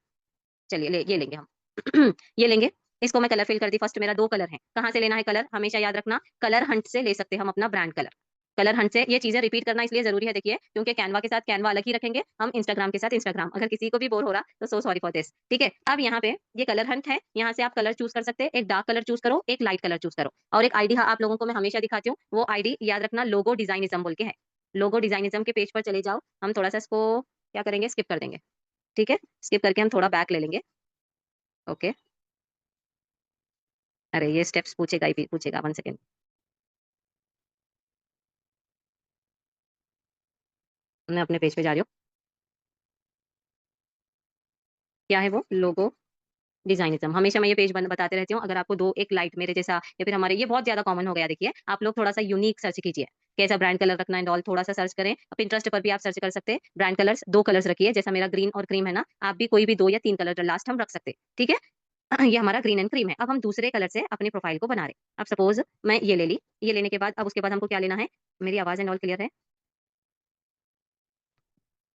चलिए ये लेंगे हम। ये लेंगे, इसको मैं कलर फिल कर दी। फर्स्ट मेरा 2 कलर है। कहाँ से लेना है कलर? हमेशा याद रखना, कलर हंट से ले सकते हैं हम अपना ब्रांड कलर। कलर हंट से ये चीजें रिपीट करना इसलिए जरूरी है, देखिए, क्योंकि कैनवा के साथ कैनवा अलग ही रखेंगे हम, इंस्टाग्राम के साथ इंस्टाग्राम। अगर किसी को भी बोर हो रहा तो सो सॉरी फॉर दिस, ठीक है। अब यहाँ पे ये कलर हंट है, यहाँ से आप कलर चूज कर सकते हैं। एक डार्क कलर चूज करो, एक लाइट कलर चूज करो, और एक आईडी आप लोगों को मैं हमेशा दिखाती हूँ, वो आईडी याद रखना, लोगो डिजाइनिज्म बोल के है। लोगो डिजाइनिज्म के पेज पर चले जाओ। हम थोड़ा सा इसको क्या करेंगे, स्किप कर देंगे, ठीक है। स्किप करके हम थोड़ा बैक ले लेंगे। ओके, अरे ये स्टेप्स पूछेगा ही पूछेगा, 1 सेकेंड। मैं अपने पेज पे जा रही हूँ। क्या है वो? लोगो डिजाइनिज्म। हमेशा मैं ये पेज बताते रहती हूँ। अगर आपको दो, एक लाइट मेरे जैसा, या फिर हमारे ये बहुत ज्यादा कॉमन हो गया, देखिए आप लोग थोड़ा सा यूनिक सर्च कीजिए, कैसा ब्रांड कलर रखना है एंड ऑल, थोड़ा सा सर्च करें। पिंटरेस्ट पर भी आप सर्च कर सकते हैं। ब्रांड कलर्स 2 कलर्स रखिए, जैसा मेरा ग्रीन और क्रीम है ना, आप भी कोई भी 2 या 3 कलर लास्ट हम रख सकते हैं, ठीक है। ये हमारा ग्रीन एंड क्रीम है। अब हम दूसरे कलर से अपनी प्रोफाइल को बना रहे हैं। अब सपोज मैं ये ले ली, ये लेने के बाद अब उसके बाद हमको क्या लेना है? मेरी आवाज एंड ऑल क्लियर है?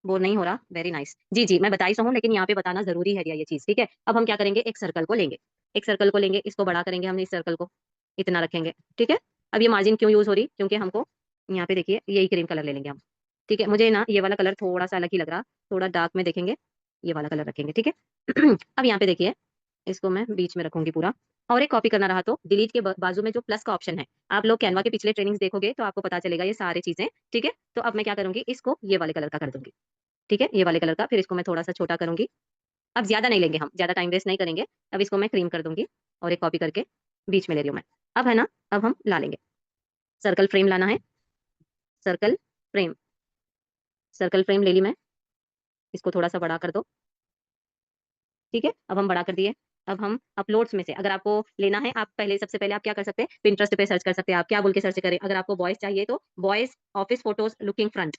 बोर नहीं हो रहा? Very nice. जी जी, मैं बता ही हूँ, लेकिन यहाँ पे बताना जरूरी है ये चीज, ठीक है। अब हम क्या करेंगे, एक सर्कल को लेंगे, एक सर्कल को लेंगे, इसको बड़ा करेंगे हमने, इस सर्कल को इतना रखेंगे, ठीक है। अब ये मार्जिन क्यों यूज हो रही? क्योंकि हमको यहाँ पे देखिए यही क्रीम कलर ले लेंगे हम, ठीक है। मुझे ना ये वाला कलर थोड़ा सा अलग ही लग रहा, थोड़ा डार्क में देखेंगे, ये वाला कलर रखेंगे, ठीक है। अब यहाँ पे देखिए, इसको मैं बीच में रखूंगी पूरा। और एक कॉपी करना रहा तो डिलीट के बाजू में जो प्लस का ऑप्शन है, आप लोग कैनवा के पिछले ट्रेनिंग्स देखोगे तो आपको पता चलेगा ये सारी चीजें, ठीक है। तो अब मैं क्या करूंगी, इसको ये वाले कलर का कर दूंगी, ठीक है, ये वाले कलर का। फिर इसको मैं थोड़ा सा छोटा करूंगी। अब ज्यादा नहीं लेंगे हम, ज्यादा टाइम वेस्ट नहीं करेंगे। अब इसको मैं क्रीम कर दूंगी और एक कॉपी करके बीच में ले रही हूँ मैं। अब है ना, अब हम ला लेंगे, सर्कल फ्रेम लाना है, सर्कल फ्रेम, सर्कल फ्रेम ले ली मैं। इसको थोड़ा सा बड़ा कर दो, ठीक है। अब हम बड़ा कर दिए। अब हम अपलोड्स में से, अगर आपको लेना है, आप पहले, सबसे पहले आप क्या कर सकते हैं, पिंटरेस्ट पे सर्च कर सकते हैं। आप क्या बोल के सर्च करें? अगर आपको बॉयज चाहिए तो boys office photos looking front,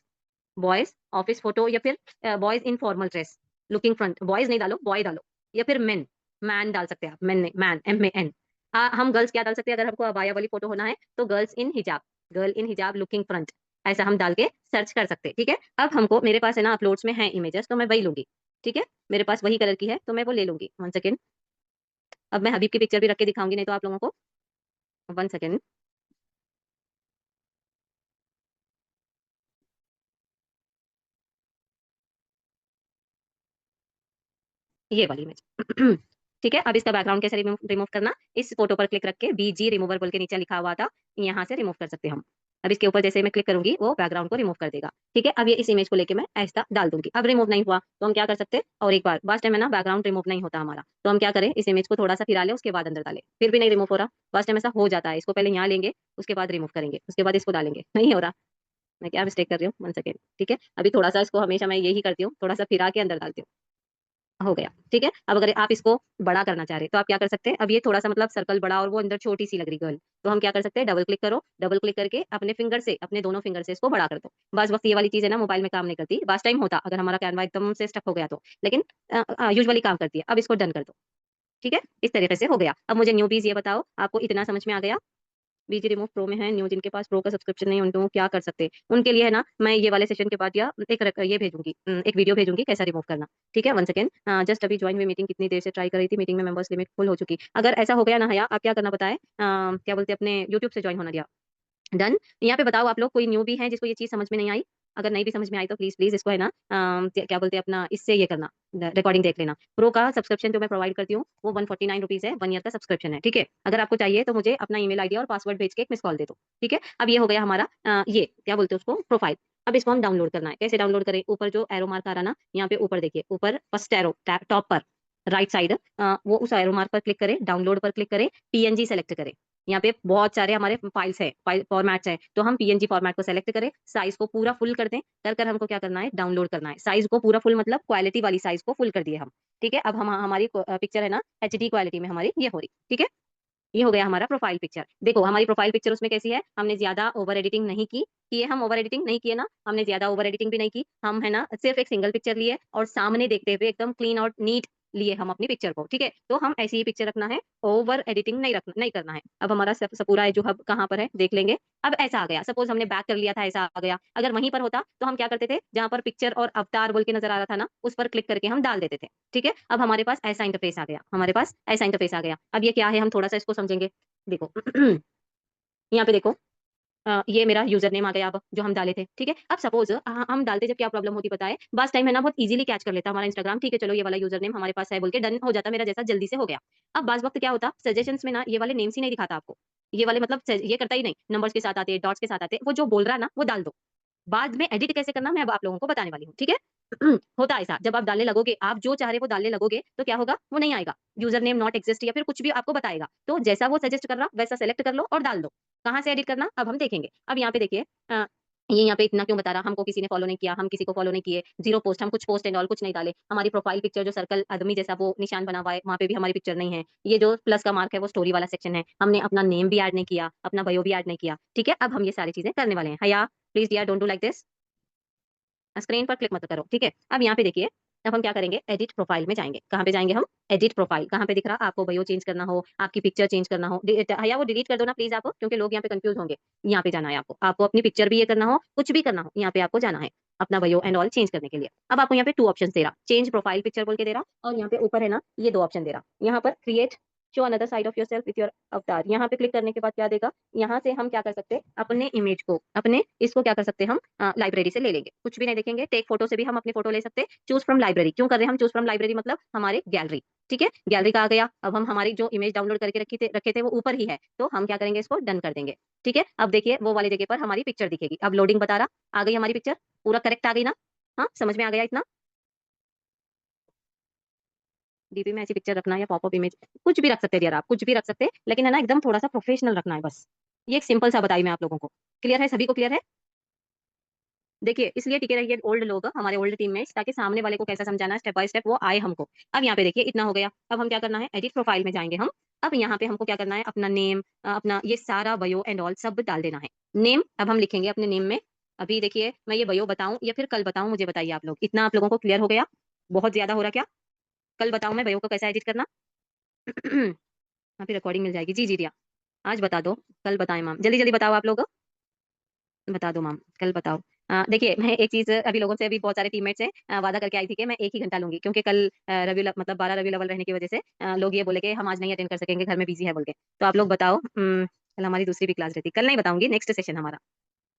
boys office photo, या फिर boys in formal dress looking front. Boys नहीं डालो, बॉय डालो, या फिर मैन, मैन डाल सकते हैं आप, मैन नहीं, मैन MAN। हम गर्ल्स क्या डाल सकते हैं? अगर हमको अबाया वाली फोटो होना है तो गर्ल्स इन हिजाब, गर्ल इन हिजाब लुकिंग फ्रंट, ऐसा हम डाल के सर्च कर सकते हैं, ठीक है। अब हमको, मेरे पास है ना अपलोड्स में है इमेजेस, तो मैं वही लूंगी, ठीक है। मेरे पास वही कलर की है तो मैं वो ले लूंगी। 1 सेकेंड। अब मैं हबीब की पिक्चर भी रख के दिखाऊंगी नहीं तो आप लोगों को। 1 सेकेंड। ये वाली इमेज। ठीक है। अब इसका बैकग्राउंड कैसे रिमूव रिमूव करना, इस फोटो पर क्लिक रख के BG रिमूवर बोल के नीचे लिखा हुआ था, यहाँ से रिमूव कर सकते हैं हम। अब इसके ऊपर जैसे मैं क्लिक करूंगी वो बैकग्राउंड को रिमूव कर देगा, ठीक है। अब ये इस इमेज को लेके मैं ऐसा डाल दूंगी। अब रिमूव नहीं हुआ तो हम क्या कर सकते हैं, और एक बार लास्ट टाइम है ना बैकग्राउंड रिमूव नहीं होता हमारा, तो हम क्या करें, इस इमेज को थोड़ा सा फिरा ले, उसके बाद अंदर डालें, फिर भी नहीं रिमूव हो रहा। लास्ट टाइम ऐसा हो जाता है, इसको पहले यहाँ लेंगे, उसके बाद रिमूव करेंगे, उसके बाद इसको डालेंगे, नहीं हो रहा। मैं क्या मिस्टेक कर रही हूँ, 1 सेकेंड, ठीक है। अभी थोड़ा सा इसको, हमेशा मैं यही करती हूँ, थोड़ा सा फिरा के अंदर डालती हूँ, हो गया, ठीक है। अब अगर आप इसको बड़ा करना चाह रहे हैं तो आप क्या कर सकते हैं, अब ये थोड़ा सा मतलब सर्कल बड़ा और वो अंदर छोटी सी लग रही गर्ल, तो हम क्या कर सकते हैं, डबल क्लिक करो, डबल क्लिक करके अपने फिंगर से, अपने दोनों फिंगर से इसको बड़ा कर दो। बस वक्त ये वाली चीज है ना, मोबाइल में काम नहीं करती, बस टाइम होता अगर हमारा कैनवा एकदम से स्टक हो गया तो, लेकिन यूजुअली काम करती है। अब इसको डन कर दो, ठीक है। इस तरीके से हो गया। अब मुझे न्यू पीस ये बताओ, आपको इतना समझ में आ गया? बीजी रिमूव प्रो में है न्यू, जिनके पास प्रो का सब्सक्रिप्शन नहीं, उनको क्या कर सकते हैं, उनके लिए है ना, मैं ये वाले सेशन के बाद या ये भेजूंगी, एक वीडियो भेजूंगी कैसा रिमूव करना, ठीक है। 1 सेकेंड। जस्ट अभी ज्वाइन हुई मीटिंग, कितनी देर से ट्राई कर रही थी, मीटिंग में मेंबर्स लिमिट फुल हो चुकी। अगर ऐसा हो गया ना हया, आप क्या करना बताएं, क्या बोलते हैं, अपने यूट्यूब से ज्वाइन होना दिया। डन। यहाँ पे बताओ आप लोग, कोई न्यू भी है जिसको ये चीज समझ में नहीं आई? अगर नहीं भी समझ में आई तो प्लीज प्लीज इसको है ना, क्या बोलते हैं, अपना इससे ये करना, रिकॉर्डिंग देख लेना। प्रो का सब्सक्रिप्शन जो मैं प्रोवाइड करती हूँ वो 149 रुपीज है, 1 ईयर का सब्सक्रिप्शन है, ठीक है। अगर आपको चाहिए तो मुझे अपना ईमेल आईडी और पासवर्ड भेज के एक मिस कॉल दे दो, ठीक है। अब ये हो गया हमारा ये क्या बोलते हैं उसको, प्रोफाइल। अब इसको हम डाउनलोड करना है, कैसे डाउनलोड करें? ऊपर जो एरो मार्क आ रहा ना, यहाँ पे ऊपर देखिए, ऊपर फर्स्ट एरो टॉप पर राइट साइड, वो उस एरो मार्क पर क्लिक करें, डाउनलोड पर क्लिक करें, PNG सेलेक्ट करें। यहाँ पे बहुत सारे हमारे फाइल्स है, फाइल फॉर्मेट्स है, तो हम PNG फॉर्मेट को सेलेक्ट करें, साइज को पूरा फुल कर दें, कर कर हमको क्या करना है, डाउनलोड करना है। साइज को पूरा फुल मतलब क्वालिटी वाली साइज को फुल कर दिए हम, ठीक है। अब हम, हमारी पिक्चर है ना HD क्वालिटी में हमारी ये हो रही, ठीक है। ये हो गया हमारा प्रोफाइल पिक्चर। देखो हमारी प्रोफाइल पिक्चर उसमें कैसी है, हमने ज्यादा ओवर एडिटिंग नहीं की, किए हम ओवर एडिटिंग नहीं किए ना, हमने ज्यादा ओवर एडिटिंग भी नहीं की, हम है ना सिर्फ एक सिंगल पिक्चर लिए और सामने देखते हुए एकदम क्लीन और नीट लिए हम अपनी पिक्चर को, ठीक है। तो हम ऐसी ही पिक्चर रखना है, ओवर एडिटिंग नहीं करना है। अब हमारा सब सब पूरा है जो हब कहाँ पर है देख लेंगे। अब ऐसा आ गया, सपोज हमने बैक कर लिया था, ऐसा आ गया। अगर वहीं पर होता तो हम क्या करते थे, जहां पर पिक्चर और अवतार बोल के नजर आ रहा था ना, उस पर क्लिक करके हम डाल देते थे, ठीक है। अब हमारे पास ऐसा इंटरफेस आ गया, हमारे पास ऐसा इंटरफेस आ गया। अब ये क्या है, हम थोड़ा सा इसको समझेंगे। देखो यहाँ पे देखो, ये मेरा यूजर नेम आ गया अब जो हम डाले थे, ठीक है। अब सपोज हम डालते जब क्या प्रॉब्लम होती पता है, बस टाइम है ना बहुत इजीली कैच कर लेता हमारा इंस्टाग्राम, ठीक है चलो ये वाला यूजर नेम हमारे पास है बोल के डन हो जाता, मेरा जैसा जल्दी से हो गया। अब बास वक्त क्या होता, सजेशंस में ना ये वाले नेम्स ही नहीं दिखाता आपको, ये वाले मतलब ये करता ही नहीं, नंबर्स के साथ आते, डॉट्स के साथ आते, वो जो बोल रहा है ना वो डाल दो। बाद में एडिट कैसे करना मैं अब आप लोगों को बताने वाली हूँ, ठीक है। होता ऐसा, जब आप डालने लगोगे, आप जो चाह रहे वो डालने लगोगे तो क्या होगा, वो नहीं आएगा, यूजर नेम नॉट एग्जिस्ट या फिर कुछ भी आपको बताएगा। तो जैसा वो सजेस्ट कर रहा वैसा सेलेक्ट कर लो और डाल दो। कहाँ से एडिट करना अब हम देखेंगे। अब यहाँ पे देखिए, ये यहाँ पे इतना क्यों बता रहा, हमको किसी ने फॉलो नहीं किया, हम किसी को फॉलो नहीं किए, जीरो पोस्ट, हम कुछ पोस्ट एंड ऑल कुछ नहीं डाले। हमारी प्रोफाइल पिक्चर जो सर्कल आदमी जैसा वो निशान बना हुआ है, वहाँ पे भी हमारी पिक्चर नहीं है। ये जो प्लस का मार्क है वो स्टोरी वाला सेक्शन है, हमने अपना नेम भी ऐड नहीं किया, अपना बायो भी ऐड नहीं किया, ठीक है। अब हम ये सारी चीजें करने वाले हैं। हया please dear don't do like this, screen पर क्लिक मत करो, ठीक है। अब यहाँ पे देखिए, अब हम क्या करेंगे, एडिट प्रोफाइल में जाएंगे। कहाँ पे जाएंगे हम, एडिट प्रोफाइल। कहाँ पे दिख रहा आपको, बायो चेंज करना हो, आपकी पिक्चर चेंज करना हो, या वो डिलीट कर दो ना प्लीज आप, क्योंकि लोग यहाँ पे कंफ्यूज होंगे। यहाँ पे जाना है आपको, आपको अपनी पिक्चर भी ये करना हो, कुछ भी करना हो, यहाँ पे आपको जाना है अपना बायो एंड ऑल चेंज करने के लिए। अब आपको यहाँ पे टू ऑप्शन दे रहा, चेंज प्रोफाइल पिक्चर बोल के दे रहा, और यहाँ पे ऊपर है ना ये दो ऑप्शन दे रहा, यहाँ पर create show another side of yourself with your अवतार। यहाँ पे क्लिक करने के बाद क्या देगा, यहाँ से हम क्या कर सकते हैं, अपने इमेज को, अपने इसको क्या कर सकते हैं हम, लाइब्रेरी से ले लेंगे, कुछ भी नहीं देखेंगे, टेक फोटो से भी हम अपनी फोटो ले सकते हैं। चूज फ्रॉम लाइब्रेरी क्यों कर रहे हैं हम, चूज फ्रॉम लाइब्रेरी मतलब हमारे गैलरी, ठीक है, गैलरी का आ गया। अब हम हमारी जो इमेज डाउनलोड करके रखे थे वो ऊपर ही है, तो हम क्या करेंगे, इसको डन कर देंगे, ठीक है। अब देखिए वो वाली जगह पर हमारी पिक्चर दिखेगी, अब लोडिंग बता रहा, आ गई हमारी पिक्चर, पूरा करेक्ट आ गई ना। हाँ समझ में आ गया इतना। डीपी में ऐसी पिक्चर रखना या पॉपअप इमेज कुछ भी रख सकते हैं यार, आप कुछ भी रख सकते हैं, लेकिन है ना एकदम थोड़ा सा प्रोफेशनल रखना है बस। ये एक सिंपल सा बताई मैं आप लोगों को, क्लियर है, सभी को क्लियर है। देखिए इसलिए टिके रहिए ओल्ड लोग, हमारे ओल्ड टीममेट्स, ताकि सामने वाले को कैसा समझाना है स्टेप बाय स्टेप वो आए हमको। अब यहाँ पे देखिए इतना हो गया, अब हम क्या करना है, एडिट प्रोफाइल में जाएंगे हम। अब यहाँ पे हमको क्या करना है, अपना नेम, अपना ये सारा बयो एंड ऑल सब डाल देना है। नेम अब हम लिखेंगे अपने नेम में। अभी देखिए मैं ये बयो बताऊं या फिर कल बताऊं, मुझे बताइए आप लोग, इतना आप लोगों को क्लियर हो गया, बहुत ज्यादा हो रहा क्या, कल बताऊं मैं बयो को कैसा एडिट करना। अभी रिकॉर्डिंग मिल जाएगी, जी जी दिया, आज बता दो, कल बताएं मैम, जल्दी जल्दी बताओ आप लोग, बता दो मैम, कल बताओ। देखिए मैं एक चीज अभी लोगों से, अभी बहुत सारे टीममेट्स हैं, वादा करके आई थी कि मैं 1 ही घंटा लूंगी, क्योंकि कल मतलब 12 रबी अव्वल रहने की वजह से लोग ये बोले कि हम आज नहीं अटेंड कर सकेंगे, घर में बिजी है बोल के। तो आप लोग बताओ, कल हमारी दूसरी भी क्लास रहती, कल नहीं बताऊंगी, नेक्स्ट सेशन हमारा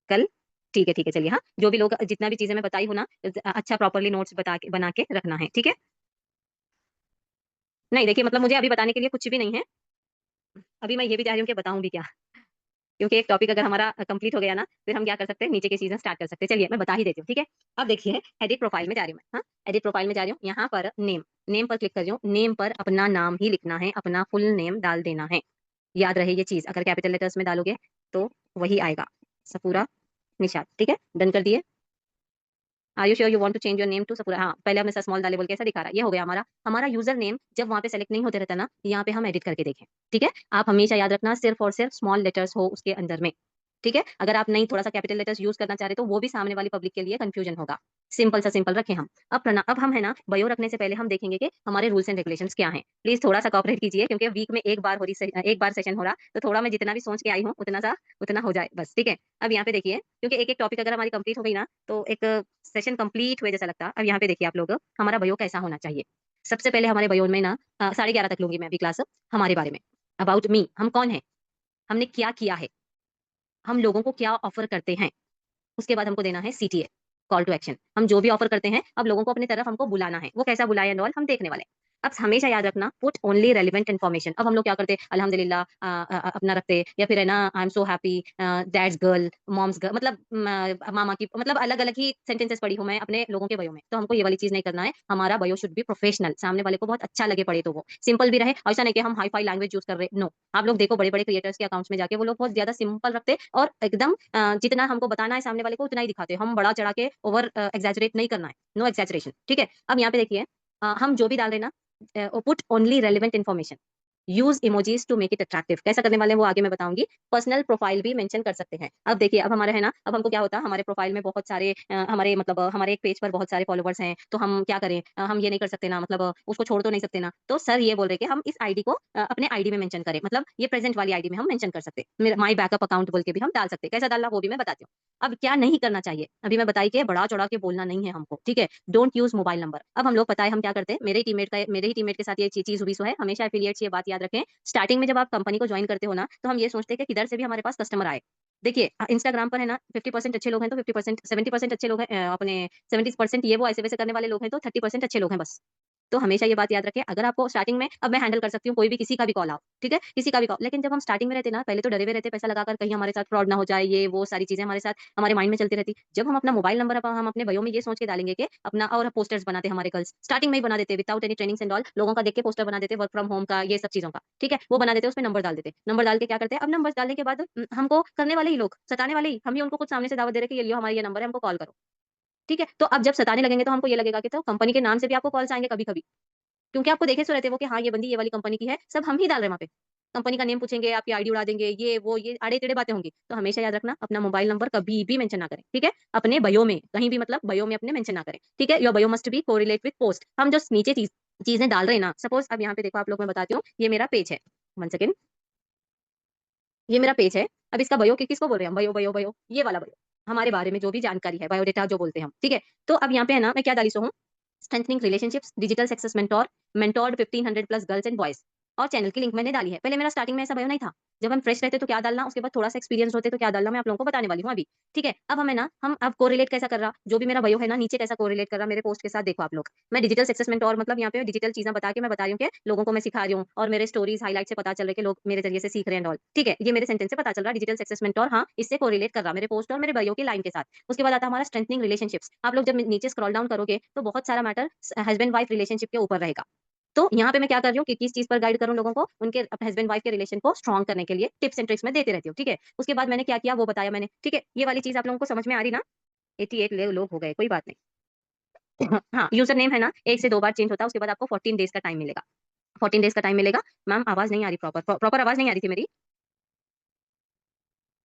कल, ठीक है चलिए। हाँ जो भी लोग जितना भी चीजें मैं बताई हूँ ना, अच्छा प्रॉपरली नोट्स बना के रखना है, ठीक है। नहीं देखिए मतलब मुझे अभी बताने के लिए कुछ भी नहीं है, अभी मैं ये भी चाह रही हूँ कि बताऊं भी क्या, क्योंकि एक टॉपिक अगर हमारा कंप्लीट हो गया ना, फिर हम क्या कर सकते हैं, नीचे की चीजें स्टार्ट कर सकते हैं। चलिए मैं बता ही देती हूँ, ठीक है। अब देखिए एडिट प्रोफाइल में जा रही हूँ मैं, हाँ एडिट प्रोफाइल में जा रही हूँ, यहाँ पर नेम, नेम पर क्लिक कर रही हूँ, नेम पर अपना नाम ही लिखना है, अपना फुल नेम डाल देना है। याद रहे ये चीज, अगर कैपिटल लेटर्स में डालोगे तो वही आएगा, सपूरा निषाद, ठीक है, डन कर दिए। Are you sure you want to change your name to सपूरा, हाँ पहले हमने स्मॉल डाले बोल के ऐसा दिखा रहा है, ये हो गया हमारा, हमारा यूजर नेम जब वहां पे सेलेक्ट नहीं होते रहता ना, यहाँ पे हम एडिट करके देखें, ठीक है। आप हमेशा याद रखना सिर्फ और सिर्फ स्मॉल लेटर्स हो उसके अंदर में, ठीक है। अगर आप नहीं थोड़ा सा कैपिटल लेटर्स यूज करना चाह रहे तो वो भी सामने वाली पब्लिक के लिए कंफ्यूजन होगा। सिंपल सा सिंपल रखें हम। अब हम है ना बयो रखने से पहले हम देखेंगे कि हमारे रूल्स एंड रेगुलेशंस क्या हैं। प्लीज थोड़ा सा कॉपरेट कीजिए, क्योंकि वीक में एक बार सेशन हो रहा, तो थोड़ा मैं जितना भी सोच के आई हूँ उतना हो जाए बस, ठीक है। अब यहाँ पे देखिए, क्योंकि एक एक टॉपिक अगर हमारी कंप्लीट हो गई ना, तो एक सेशन कंप्लीट हुए जैसा लगता है। अब यहाँ पे देखिए आप लोग, हमारा बयो कैसा होना चाहिए। सबसे पहले हमारे बयो में ना 11:30 तक लूंगी मैं अभी क्लास, हमारे बारे में, अबाउट मी, हम कौन है, हमने क्या किया है, हम लोगों को क्या ऑफर करते हैं। उसके बाद हमको देना है सीटीए, कॉल टू एक्शन, हम जो भी ऑफर करते हैं अब लोगों को अपनी तरफ हमको बुलाना है, वो कैसा बुलाए एंड ऑल हम देखने वाले हैं। अब हमेशा याद रखना, पुट ओनली रेलिवेंट इन्फॉर्मेशन। अब हम लोग क्या करते हैं, अल्हम्दुलिल्लाह अपना रखते, या फिर है ना I am so happy, dad's girl, mom's girl, मतलब मामा की, मतलब अलग अलग ही सेंटेंसेस पढ़ी हूँ मैं अपने लोगों के बयो में। तो हमको ये वाली चीज नहीं करना है, हमारा बयो शुड बी प्रोफेशनल, सामने वाले को बहुत अच्छा लगे पढ़े, तो वो सिंपल भी रहे, ऐसा नहीं कि हम हाई फाई लैंग्वेज यूज कर रहे, नो। आप लोग देखो बड़े बड़े क्रिएटर्स के अकाउंट्स में जाके वो लोग बहुत ज्यादा सिंपल रखते और एकदम जितना हमको बताना है सामने वाले को उतना ही दिखाते, हम बड़ा चढ़ा के ओवर एग्जैजरेट नहीं करना है, नो एक्सैजरेशन, ठीक है। अब यहाँ पे देखिए हम जो भी डाल रहे हैं ना, put only relevant information, use emojis to make it attractive. कैसा करने वाले हैं वो आगे मैं बताऊंगी। पर्सनल प्रोफाइल भी मेंशन कर सकते हैं। अब देखिए, अब हमारा है ना, अब हमको क्या होता है, हमारे प्रोफाइल में बहुत सारे हमारे मतलब हमारे एक पेज पर बहुत सारे फॉलोवर्स हैं, तो हम क्या करें, हम ये नहीं कर सकते ना, मतलब उसको छोड़ तो नहीं सकते ना। तो सर ये बोल रहे कि हम इस आईडी को अपने आईडी में मेंशन करें, मतलब ये प्रेजेंट वाली आईडी में हम मेंशन कर सकते हैं, माई बैकअप अकाउंट बोल के भी हम डाल सकते हैं। कैसा डालना वो भी मैं बताती हूँ। अब क्या नहीं करना चाहिए, अभी मैं बताई कि बड़ा चढ़ा के बोलना नहीं है हमको, ठीक है। Don't use mobile number. अब हम लोग पता है हम क्या करते हैं, मेरे ही टीममेट के साथ ये चीज हुई सो है, हमेशा एफिलिएट्स ये बात याद रखें। स्टार्टिंग में जब आप कंपनी को ज्वाइन करते हो ना, तो हम ये सोचते हैं कि किधर से भी हमारे पास कस्टमर आए। देखिए, इंस्टाग्राम पर है ना 50% अच्छे लोग हैं, तो 50% 70% अच्छे लोग हैं, अपने 70% ये वो ऐसे वैसे करने वाले लोग हैं, तो 30% अच्छे लोग हैं बस। तो हमेशा ये बात याद रखें, अगर आपको स्टार्टिंग में, अब मैं हैंडल कर सकती हूँ कोई भी किसी का भी कॉल आओ, ठीक है, किसी का भी कॉल, लेकिन जब हम स्टार्टिंग में रहते ना, पहले तो डरे हुए रहते पैसा लगाकर, कहीं हमारे साथ फ्रॉड ना हो जाए, ये वो सारी चीजें हमारे साथ हमारे माइंड में चलती रहती। जब हम अपना मोबाइल नंबर हम अपने बयो में ये सोच के डालेंगे कि अपना, और पोस्टर्स बनाते हमारे गर्ल्स स्टार्टिंग में ही बना देते without any trainings and all, लोगों का देख के पोस्टर बना देते वर्क फ्रॉम होम का, ये सब चीजों का, ठीक है, वो बना देते, उसमें नंबर डाल देते, नंबर डाल के क्या करते हैं, अब नंबर डालने के बाद हमको करने वाले ही लोग, सताने वाले ही, हम ही उनको कुछ सामने से दावत दे रहे कि ये लियो हमारा ये नंबर है, हमको कॉल करो, ठीक है। तो अब जब सताने लगेंगे तो हमको ये लगेगा कि तो कंपनी के नाम से भी आपको कॉल्स आएंगे कभी कभी, क्योंकि आपको देखे सो रहते वो कि हाँ ये बंदी ये वाली कंपनी की है, सब हम ही डाल रहे हैं वहाँ पे, कंपनी का नेम पूछेंगे, आपकी आईडी उड़ा देंगे, ये वो ये आड़े टेढ़े बातें होंगी। तो हमेशा याद रखना, अपना मोबाइल नंबर कभी भी मेंशन ना करें, ठीक है, अपने बयो में कहीं भी, मतलब बयो में अपने मेंशन ना करें, ठीक है। Your bio must be correlate with post. हम जो नीचे चीजें डाल रहे हैं ना, सपोज अब यहाँ पे देखो आप लोग, मैं बताती हूँ, ये मेरा पेज है, 1 सेकेंड, ये मेरा पेज है। अब इसका बयो किसको बोल रहे हैं हम, बयो बयो बयो, ये वाला बयो, हमारे बारे में जो भी जानकारी है, बायोडेटा जो बोलते हैं हम, ठीक है। तो अब यहाँ पे है ना, मैं क्या डाली सो हूँ, strengthening relationships, digital success mentor, mentored 1500 plus girls and boys, और चैनल की लिंक मैंने डाली है। पहले मेरा स्टार्टिंग में ऐसा बायो नहीं था, जब हम फ्रेश रहते तो क्या डालना, उसके बाद थोड़ा सा एक्सपीरियंस होते तो क्या डालना, मैं आप लोगों को बताने वाली हूँ अभी, ठीक है। अब हमें ना, हम अब कोरिलेट कैसा कर रहा, जो भी मेरा बायो है ना नीचे कैसा कोरिलेट कर रहा मेरे पोस्ट के साथ, देखो आप लोग, मैं डिजिटल सक्सेस मेंटोर, मतलब यहाँ पे डिजिटल चीजें बता के मैं बता रही हूँ कि लोगों को मैं सिखा रही हूँ, और मेरे स्टोरीज हाईलाइट से पता चल रहा है कि लोग मेरे जरिए से सीख रहे हैं ऑल, ठीक है, ये मेरे सेंटेंस से पता चल रहा है, डिजिटल सक्सेस मेंटोर, हाँ इससे कोरिलेट कर रहा मेरे पोस्ट और मेरे बायो की लाइन के साथ। उसके बाद आता है हमारा स्ट्रेंथनिंग रिलेशनशिप्स। आप लोग जब नीचे स्क्रॉल डाउन करोगे तो बहुत सारा मैटर हस्बैंड वाइफ रिलेशनशिप के ऊपर रहेगा। तो यहाँ पे मैं क्या कर रही हूँ कि किस चीज पर गाइड करूँ लोगों को, उनके हस्बैंड वाइफ के रिलेशन को स्ट्रॉन्ग करने के लिए टिप्स एंड ट्रिक्स में देते रहती हूँ, ठीक है। उसके बाद मैंने क्या किया वो बताया मैंने, ठीक है। ये वाली चीज आप लोगों को समझ में आ रही ना, 88 लोग हो गए, कोई बात नहीं। हाँ, यूजर नेम है ना 1 से 2 बार चेंज होता है, उसके बाद आपको 14 डेज का टाइम मिलेगा, 14 डेज का टाइम मिलेगा। मैम आवाज नहीं आ रही, प्रॉपर आवाज नहीं आ रही थी मेरी,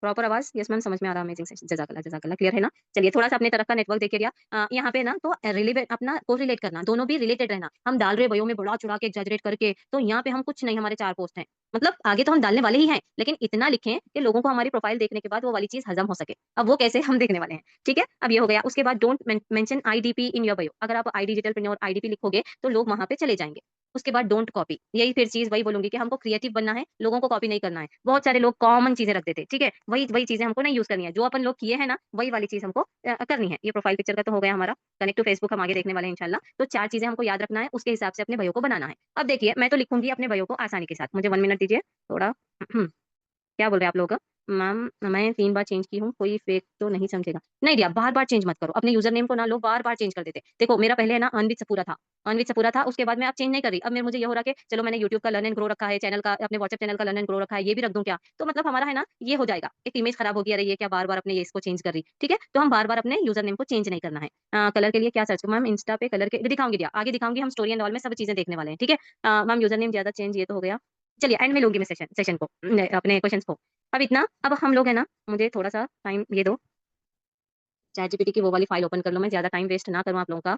प्रॉपर आवाज, यस मैम समझ में आ रहा है, अमेजिंग सेशन, जजाकल्ला जजाकल्ला, क्लियर है ना। चलिए थोड़ा सा अपने तरफ का नेटवर्क देखिए रिया, यहाँ पे ना तो रिलेवेंट अपना को रिलेट करना, दोनों भी रिलेटेड रहना। हम डाल रहे बयो में बड़ा चढ़ा के एग्जैजरेट करके, तो यहाँ पे हम कुछ नहीं, हमारे 4 पोस्ट हैं, मतलब आगे तो हम डालने वाले ही हैं, लेकिन इतना लिखें कि लोगों को हमारी प्रोफाइल देखने के बाद वो वाली चीज हजम हो सके। अब वो कैसे हम देखने वाले हैं, ठीक है। अब ये हो गया। उसके बाद don't mention IDP in your bio. अगर आप आई डिजिटल प्रेन्योर आईडीपी लिखोगे तो लोग वहां पे चले जाएंगे। उसके बाद डोंट कॉपी, यही फिर चीज वही बोलूंगी कि हमको क्रिएटिव बनना है, लोगों को कॉपी नहीं करना है। बहुत सारे लोग कॉमन चीजें रख देते, ठीक है, वही वही चीजें हमको नहीं यूज करनी है, जो अपन लोग किए हैं ना वही वाली चीज हमको करनी है। ये प्रोफाइल पिक्चर का तो हो गया हमारा, कनेक्ट टू फेसबुक हम आगे देखने वाले हैं इंशाल्लाह। तो 4 चीजें हमको याद रखना है, उसके हिसाब से अपने भयो को बनाना है। अब देखिए, मैं तो लिखूंगी अपने भयो को आसानी के साथ, मुझे 1 मिनट दीजिए थोड़ा। क्या बोल रहे हैं आप लोग, मैम मैं 3 बार चेंज की हूँ, कोई फेक तो नहीं समझेगा। नहीं दिया, बार बार चेंज मत करो अपने यूजर नेम को, ना लो बार बार चेंज कर देते। देखो मेरा पहले है ना अनवित सपूरा था, अनवित सपूरा था, उसके बाद मैं अब चेंज नहीं कर रही। अब मेरे मुझे ये हो रहा है कि चलो मैंने यूट्यूब का लर्न एंड ग्रो रखा है, चैनल का अपने व्हाट्सएप चैनल का लर्न एंड ग्रो रखा है, ये भी रख दूं क्या, तो मतलब हमारा है ना ये हो जाएगा, एक इमेज खराब होगी, अरे ये क्या बार बार अपने ये इसको चेंज कर रही, ठीक है। तो हम बार बार अपने यूजर नेम को चेंज नहीं करना है। कलर के लिए क्या सर्च, मैम इंस्टा पे कलर के भी दिखाऊंगी, दिया आगे दिखाऊंगी, हम स्टोरी एंड ऑल में सब चीजें देखने वाले हैं, ठीक है। मैम यूजर नेम ज्यादा चेंज, ये तो हो गया। चलिए एंड में लूंगी मैं सेशन सेशन को, अपने क्वेश्चंस को। अब इतना, अब हम लोग है ना, मुझे थोड़ा सा टाइम ये दो, चैट जीपीटी की वो वाली फाइल ओपन कर लो, मैं ज्यादा टाइम वेस्ट ना करूँ आप लोगों का।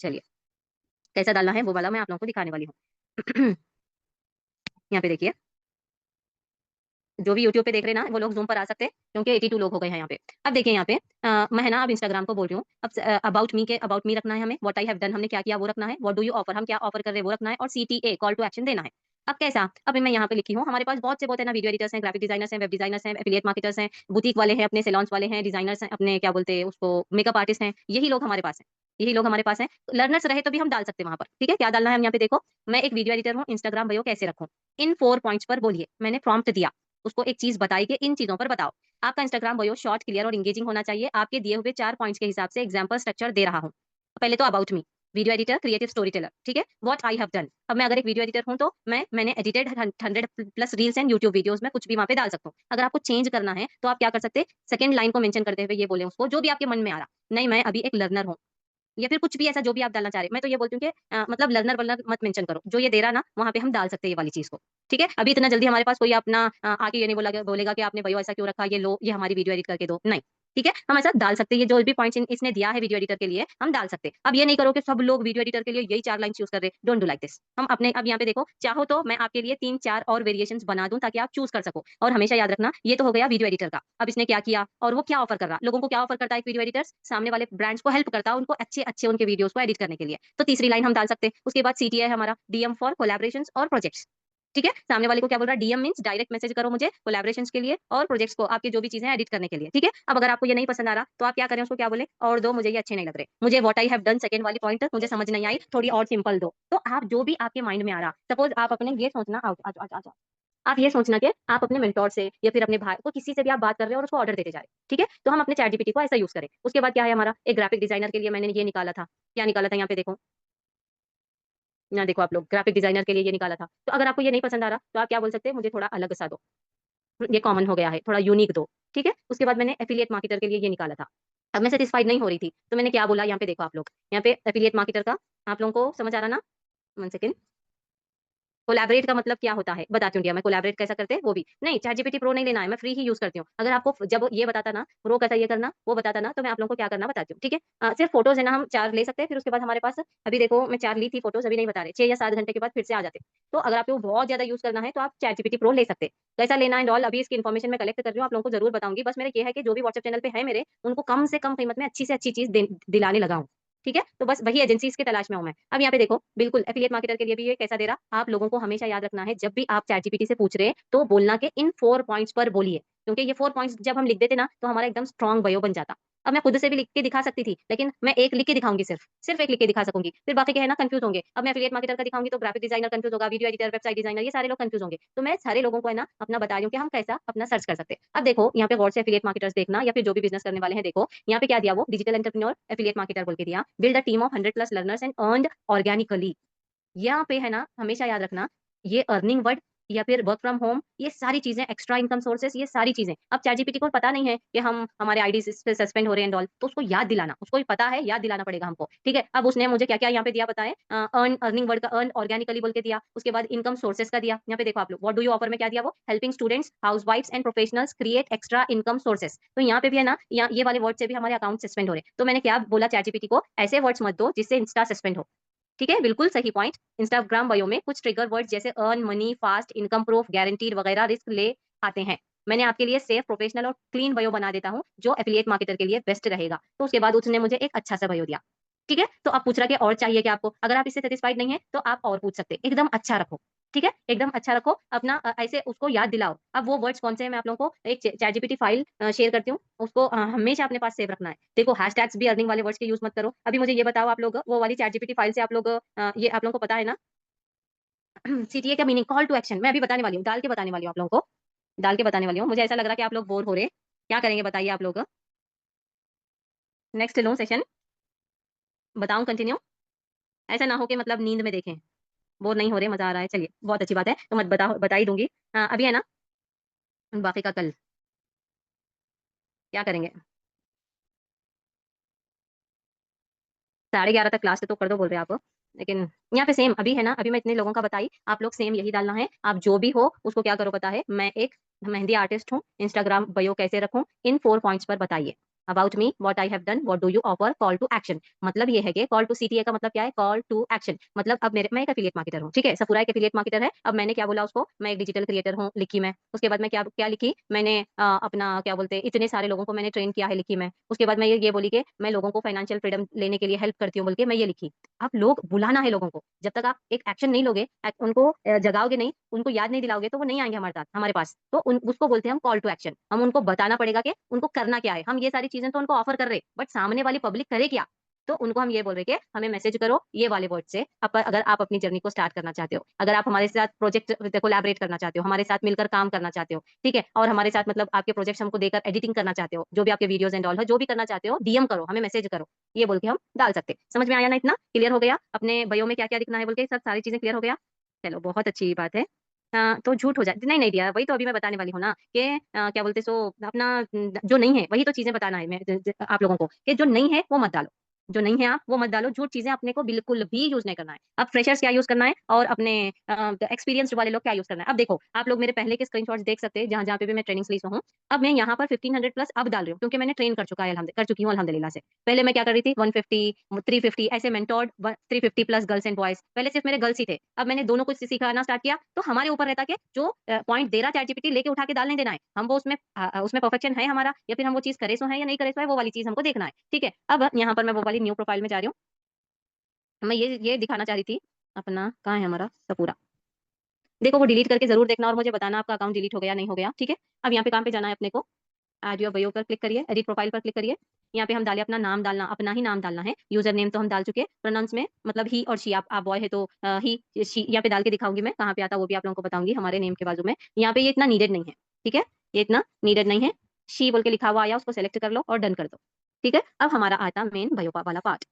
चलिए, कैसा डालना है वो वाला मैं आप लोगों को दिखाने वाली हूँ। यहाँ पे देखिए, जो भी यूट्यूब पे देख रहे हैं ना वो लोग जूम पर आ सकते हैं, क्योंकि 82 लोग हो गए हैं यहाँ पे। अब देखिए यहाँ पे मैं है ना अब इंस्टाग्राम को बोल रही हूँ। अब अबाउट मी के अबाउट मी रखना है हमें, व्हाट आई हैव डन हमने क्या किया वो रखना है, व्हाट डू यू ऑफर हम क्या ऑफर कर रहे हैं वो रखना है, और सीटीए कॉल टू एक्शन देना है। अब कैसा, अब मैं यहाँ पे लिखी हूँ, हमारे पास बहुत से बहुत है ना, वीडियो एडिटर्स हैं, ग्राफिक डिजाइनर्स हैं, वेब डिजाइनर्स हैं, एफिलिएट मार्केटर्स हैं, बुटीक वाले हैं, अपने सेलॉन्स वाले हैं, डिजाइनर्स हैं, अपने क्या बोलते हैं उसको, मेकअप आर्टिस्ट हैं, यही लोग हमारे पास हैं, यही लोग हमारे पास हैं। लर्नर्स रहे तो भी हम डाल सकते हैं वहां पर, ठीक है। क्या डालना है हम यहाँ पे देखो, मैं एक वीडियो एडिटर हूँ, इंस्टाग्राम बायो कैसे रखूँ, इन 4 पॉइंट्स पर बोलिए। मैंने प्रॉम्प्ट दिया, उसको एक चीज बताई कि इन चीजों पर बताओ। आपका इंस्टाग्राम बायो शॉर्ट, क्लियर और इंगेजिंग होना चाहिए। आपके दिए हुए 4 पॉइंट्स के हिसाब से एग्जाम्पल स्ट्रक्चर दे रहा हूँ। पहले तो about me, video editor, creative story teller, ठीक है, व्हाट आई हैव डन। अब मैं अगर एक वीडियो एडिटर हूं तो मैंने edited 100 plus reels and YouTube videos में कुछ भी वहां पे डाल सकता हूँ। अगर आपको चेंज करना है तो आप क्या कर सकते हैं, सेकंड लाइन को मेंशन करते हुए ये बोले उसको, जो भी आपके मन में आ रहा, नहीं मैं अभी एक लर्नर हूँ, या फिर कुछ भी ऐसा जो भी आप डालना चाह रहे हैं। मैं तो ये बोलती हूँ कि मतलब लर्नर वलनर मत मेंशन करो, जो ये दे रहा ना वहाँ पे हम डाल सकते हैं ये वाली चीज को। ठीक है, अभी इतना जल्दी हमारे पास कोई अपना आके ये नहीं बोलेगा कि आपने भयो ऐसा क्यों रखा, ये लो ये हमारी वीडियो एडिट करके दो, नहीं। ठीक है, हम ऐसा डाल सकते हैं, ये जो भी पॉइंट्स इसने दिया है वीडियो एडिटर के लिए हम डाल सकते हैं। अब ये नहीं करो कि सब लोग वीडियो एडिटर के लिए यही 4 लाइन यूज कर रहे हैं, डोंट डू लाइक दिस। हम अपने अब यहाँ पे देखो, चाहो तो मैं आपके लिए 3-4 और वेरिएशंस बना दूं ताकि आप चूज कर सको। और हमेशा याद रखना, ये तो हो गया वीडियो एडिटर का। अब इसने क्या किया और वो क्या ऑफर कर रहा, लोगों को क्या ऑफर करता है एक वीडियो एडिटर, सामने वाले ब्रांड्स को हेल्प करता है उनको अच्छे अच्छे उनके वीडियोस को एडिट करने के लिए। तो तीसरी लाइन हम डाल सकते हैं। उसके बाद सीटीए है हमारा, डीएम फॉर कोलैबोरेशंस और प्रोजेक्ट्स। ठीक है, सामने वाले को क्या बोल रहा है, डीएम मींस डायरेक्ट मैसेज करो मुझे कोलैबोरेशंस के लिए और प्रोजेक्ट्स को, आपके जो भी चीजें एडिट करने के लिए। ठीक है, अब अगर आपको ये नहीं पसंद आ रहा तो आप क्या करें, उसको क्या बोले, और दो मुझे ये अच्छे नहीं लग रहे, मुझे what I have done second वाली पॉइंट मुझे समझ नहीं आई, थोड़ी और सिंपल दो। तो आप जो भी आपके माइंड में आ रहा, सपोज आप अपने ये सोचना, आप ये सोचना कि आप अपने मेंटोर से या फिर अपने भाई को, किसी से भी आप बात कर रहे हो और उसको ऑर्डर देते जा रहे हैं। ठीक है, तो हम अपने चैट जीपीटी को ऐसा यूज करें। उसके बाद क्या है हमारा, एक ग्राफिक डिजाइनर के लिए मैंने ये निकाला था, क्या निकाला था यहाँ पे देखो, ना देखो आप लोग, ग्राफिक डिजाइनर के लिए ये निकाला था। तो अगर आपको ये नहीं पसंद आ रहा तो आप क्या बोल सकते हैं, मुझे थोड़ा अलग सा दो, ये कॉमन हो गया है, थोड़ा यूनिक दो। ठीक है, उसके बाद मैंने एफिलिएट मार्केटर के लिए ये निकाला था। अब मैं सेटिस्फाइड नहीं हो रही थी तो मैंने क्या बोला, यहाँ पे देखो आप लोग, यहाँ पे एफिलिएट मार्केटर का आप लोगों को समझ आ रहा ना, 1 सेकेंड। कोलैबोरेट का मतलब क्या होता है बताती हूँ डियर, मैं कोलैबोरेट कैसा करते हैं वो भी नहीं, चैट जीपीटी प्रो नहीं लेना है, मैं फ्री ही यूज करती हूँ। अगर आपको जब ये बताता ना प्रो कैसा ये करना वो बताता ना, तो मैं आप लोगों को क्या करना बताती हूँ। ठीक है, सिर्फ फोटोज है ना, हम 4 ले सकते हैं, फिर उसके बाद हमारे पास, अभी देखो मैं 4 ली थी फोटोज, अभी नहीं बता रहे, 6 या 7 घंटे के बाद फिर से आ जाते। तो अगर आपको बहुत ज्यादा यूज करना है तो आप चैट जीपीटी प्रो ले सकते हैं। कैसा लेना है ऑल, अभी इसकी इन्फॉर्मेशन मैं कलेक्ट कर रही हूँ, आप लोगों को जरूर बताऊंगी। बस मेरा ये है कि जो भी व्हाट्सएप चैनल पे है मेरे, उनको कम से कम कीमत में अच्छी से अच्छी चीज दिलाने लगा हूँ। ठीक है, तो बस वही एजेंसीज की तलाश में हूं मैं। अब यहाँ पे देखो, बिल्कुल एफिलिएट मार्केटर के लिए भी ये कैसा दे रहा, आप लोगों को हमेशा याद रखना है, जब भी आप चैट जीपीटी से पूछ रहे हैं तो बोलना के इन 4 पॉइंट्स पर बोलिए, क्योंकि ये 4 पॉइंट्स जब हम लिख देते ना तो हमारा एकदम स्ट्रॉन्ग बायो बन जाता। अब मैं खुद से भी लिख के दिखा सकती थी, लेकिन मैं एक लिख के दिखाऊंगी, सिर्फ सिर्फ एक लिख के दिखा सकूंगी, फिर बाकी के है ना कंफ्यूज होंगे। अब मैं एफिलिएट मार्केटर का दिखाऊंगी तो ग्राफिक डिजाइनर कंफ्यूज होगा, वीडियो एडिटर, वेबसाइट डिजाइनर, ये सारे लोग कंफ्यूज होंगे। तो मैं सारे लोगों को है ना अपना बता रही हूँ कि हम कैसा अपना सर्च कर सकते हैं। अब देखो यहाँ पे वर्ड से एफिलिएट मार्केटर्स देखना, या फिर जो भी बिजनेस करने वाले हैं, देखो यहाँ पे क्या दिया, वो डिजिटल एंटरप्रेन्योर एफिलिएट मार्केटर बोल के दिया, build a team of 100+ learners and earned organically. यहाँ पे है ना हमेशा याद रखना, ये अर्निंग वर्ड या फिर वर्क फ्रॉम होम, ये सारी चीजें, एक्स्ट्रा इनकम सोर्सेस, ये सारी चीजें। अब चैट जीपीटी को पता नहीं है कि हम हमारे आईडी पे सस्पेंड हो रहे हैं एंड ऑल, तो उसको याद दिलाना, उसको भी पता है, याद दिलाना पड़ेगा हमको। ठीक है, अब उसने मुझे क्या क्या यहाँ पे दिया बताए, अर्निंग वर्ड का अर्न ऑर्गेनिकली बोल के दिया, उसके बाद इनकम सोर्सेस का दिया। यहाँ पे देखो आप लोग, व्हाट डू यू ऑफर में क्या दिया, वो हेल्पिंग स्टूडेंट्स, हाउस वाइफ्स and professionals create extra income sources. तो यहाँ पे भी है ना, ये वाले वर्ड से भी हमारे अकाउंट सस्पेंड हो रहे हैं। तो मैंने क्या बोला चैट जीपीटी को, ऐसे वर्ड्स मत दो जिससे इंस्टा सस्पेंड हो। ठीक है, बिल्कुल सही पॉइंट। इंस्टाग्राम बायो में कुछ ट्रिगर वर्ड जैसे earn money, fast, income proof, guaranteed वगैरह रिस्क ले आते हैं। मैंने आपके लिए सेफ, प्रोफेशनल और क्लीन बायो बना देता हूँ, जो एफिलिएट मार्केटर के लिए बेस्ट रहेगा। तो उसके बाद उसने मुझे एक अच्छा सा बायो दिया। ठीक है, तो आप पूछ रहा कि और चाहिए क्या आपको, अगर आप इससे सेटिस्फाइड नहीं है तो आप और पूछ सकते हैं। एकदम अच्छा रखो। ठीक है, एकदम अच्छा रखो अपना, ऐसे उसको याद दिलाओ। अब वो वर्ड्स कौन से हैं, मैं आप लोगों को एक चैट जीपीटी फाइल शेयर करती हूँ, उसको हमेशा अपने पास सेव रखना है। देखो हैशटैग्स भी अर्निंग वाले वर्ड्स के यूज मत करो। अभी मुझे ये बताओ आप लोग, वो वाली चैट जीपीटी फाइल से आप लोग ये आप लोगों को पता है ना, सीटीए का मीनिंग, कॉल टू एक्शन, मैं अभी बताने वाली हूँ, डाल के बताने वाली हूँ आप लोगों को, डाल के बताने वाली हूँ। मुझे ऐसा लग रहा है कि आप लोग बोर हो रहे हैं, क्या करेंगे बताइए आप लोग, नेक्स्ट लो सेशन, बताऊं कंटिन्यू, ऐसा ना हो कि मतलब नींद में देखें, बोर नहीं हो रहे, मजा आ रहा है, चलिए बहुत अच्छी बात है, तो मैं बता ही दूंगी। अभी है ना, बाकी का कल क्या करेंगे, 11:30 तक क्लास है तो कर दो बोल रहे हैं आप, लेकिन यहाँ पे सेम अभी है ना, अभी मैं इतने लोगों का बताई, आप लोग सेम यही डालना है। आप जो भी हो उसको क्या करो पता है, मैं एक मेहंदी आर्टिस्ट हूँ, इंस्टाग्राम बायो कैसे रखूँ, इन 4 पॉइंट्स पर बताइए। About me, what I have done, what do you offer, call to action. मतलब ये है कि कॉल टू सीटीए का मतलब क्या है, कॉल टू एक्शन। मतलब अब मैं एक एफिलिएट मार्केटर हूँ, ठीक है, सफूरा एक एफिलिएट मार्केटर है। अब मैंने क्या बोला उसको, मैं एक डिजिटल क्रिएटर हूँ, लिखी मैं। उसके बाद मैं क्या क्या लिखी मैंने, अपना क्या बोलते हैं, इतने सारे लोगों को मैंने ट्रेन किया है, लिखी मैं। उसके बाद मैं ये बोली कि मैं लोगों को फाइनेंशियल फ्रीडम लेने के लिए हेल्प करती हूँ बोल के मैं ये लिखी। अब लोग बुलाना है लोगों को, जब तक आप एक एक्शन नहीं लोगे, उनको जगाओगे नहीं, उनको याद नहीं दिलाओगे, तो वो नहीं आएंगे हमारे साथ, हमारे पास। तो उसको बोलते हैं हम कॉल टू एक्शन। हम उनको बताना पड़ेगा कि उनको करना क्या है। हम ये सारी चीजें तो उनको ऑफर कर रहे, बट सामने वाली पब्लिक करे क्या। तो उनको हम ये बोल रहे कि हमें मैसेज करो ये वाले वर्ड से, अगर आप अपनी जर्नी को स्टार्ट करना चाहते हो, अगर आप हमारे साथ प्रोजेक्ट कोलैबोरेट करना चाहते हो, हमारे साथ मिलकर काम करना चाहते हो, ठीक है, और हमारे साथ मतलब आपके प्रोजेक्ट्स हमको देकर एडिटिंग करना चाहते हो, जो भी आपके वीडियोस एंड ऑल है, जो भी करना चाहते हो, डीएम करो, हमें मैसेज करो, ये बोल के हम डाल सकते हैं। समझ में आया ना, इतना क्लियर हो गया अपने बायो में क्या क्या दिखना है बोल के, सब सारी चीजें क्लियर हो गया। चलो बहुत अच्छी बात है। तो झूठ हो जाए, नहीं नहीं दिया, वही तो अभी मैं बताने वाली हूँ ना कि क्या बोलते सो अपना जो नहीं है वही तो चीजें बताना है मैं आप लोगों को, कि जो नहीं है वो मत डालो। जो नहीं है आप वो मत डालो, झूठ चीजें अपने को बिल्कुल भी यूज नहीं करना है। अब फ्रेशर्स क्या यूज करना है और अपने एक्सपीरियंस्ड वाले लोग क्या यूज करना है। अब देखो आप लोग मेरे पहले के स्क्रीनशॉट्स देख सकते हैं, जहां जहां पे भी मैं ट्रेनिंग ली हूँ। अब मैं यहाँ पर 1500 प्लस अब डाल रही हूँ, क्योंकि मैंने ट्रेन कर चुका है, कर चुकी हूँ अल्हम्दुलिल्लाह से। पहले मैं क्या कर रही थी, 150 350 ऐसे mentored 350 plus girls and boys, पहले सिर्फ मेरे गर्ल्स ही थे। अब मैंने दोनों को सिखाना स्टार्ट किया, तो हमारे ऊपर रहता कि जो पॉइंट दे रहा चैट जीपीटी लेके उठा के डाल नहीं देना है, हम वो उसमें परफेक्शन है हमारा, या फिर हम वो चीज करे सो है या नहीं करे सो है, वो वाली चीज हमको देखना है। ठीक है, अब यहाँ पर मैं वो वाली न्यू प्रोफाइल में जा रही हूँ। मैं ये दिखाना चाह रही थी अपना, कहाँ है हमारा सपूरा। देखो वो डिलीट करके जरूर देखना और मुझे बताना आपका अकाउंट डिलीट हो गया नहीं हो गया। ठीक है, अब यहाँ पे कहाँ पे जाना है अपने को, एड योर बायो पर क्लिक करिए, एडिट प्रोफाइल पर क्लिक करिए। यहाँ पे हम डालिए अपना नाम, डालना अपना ही नाम डालना है। यूजर नेम तो हम डाल चुके हैं, प्रोनाउंस में मतलब ही और शी, आप बॉय है तो ही शी, यहाँ पे डाल के दिखाऊंगी मैं, कहाँ पे आता है वो भी आप लोगों को बताऊंगी हमारे नेम के बाजू में। यहाँ पे ये इतना नीडेड नहीं है, ठीक है, ये इतना नीडेड नहीं है। शी बोल के लिखा हुआ आया, उसको सेलेक्ट कर लो और डन कर दो। ठीक है, अब हमारा आता मेन बायो वाला पार्ट।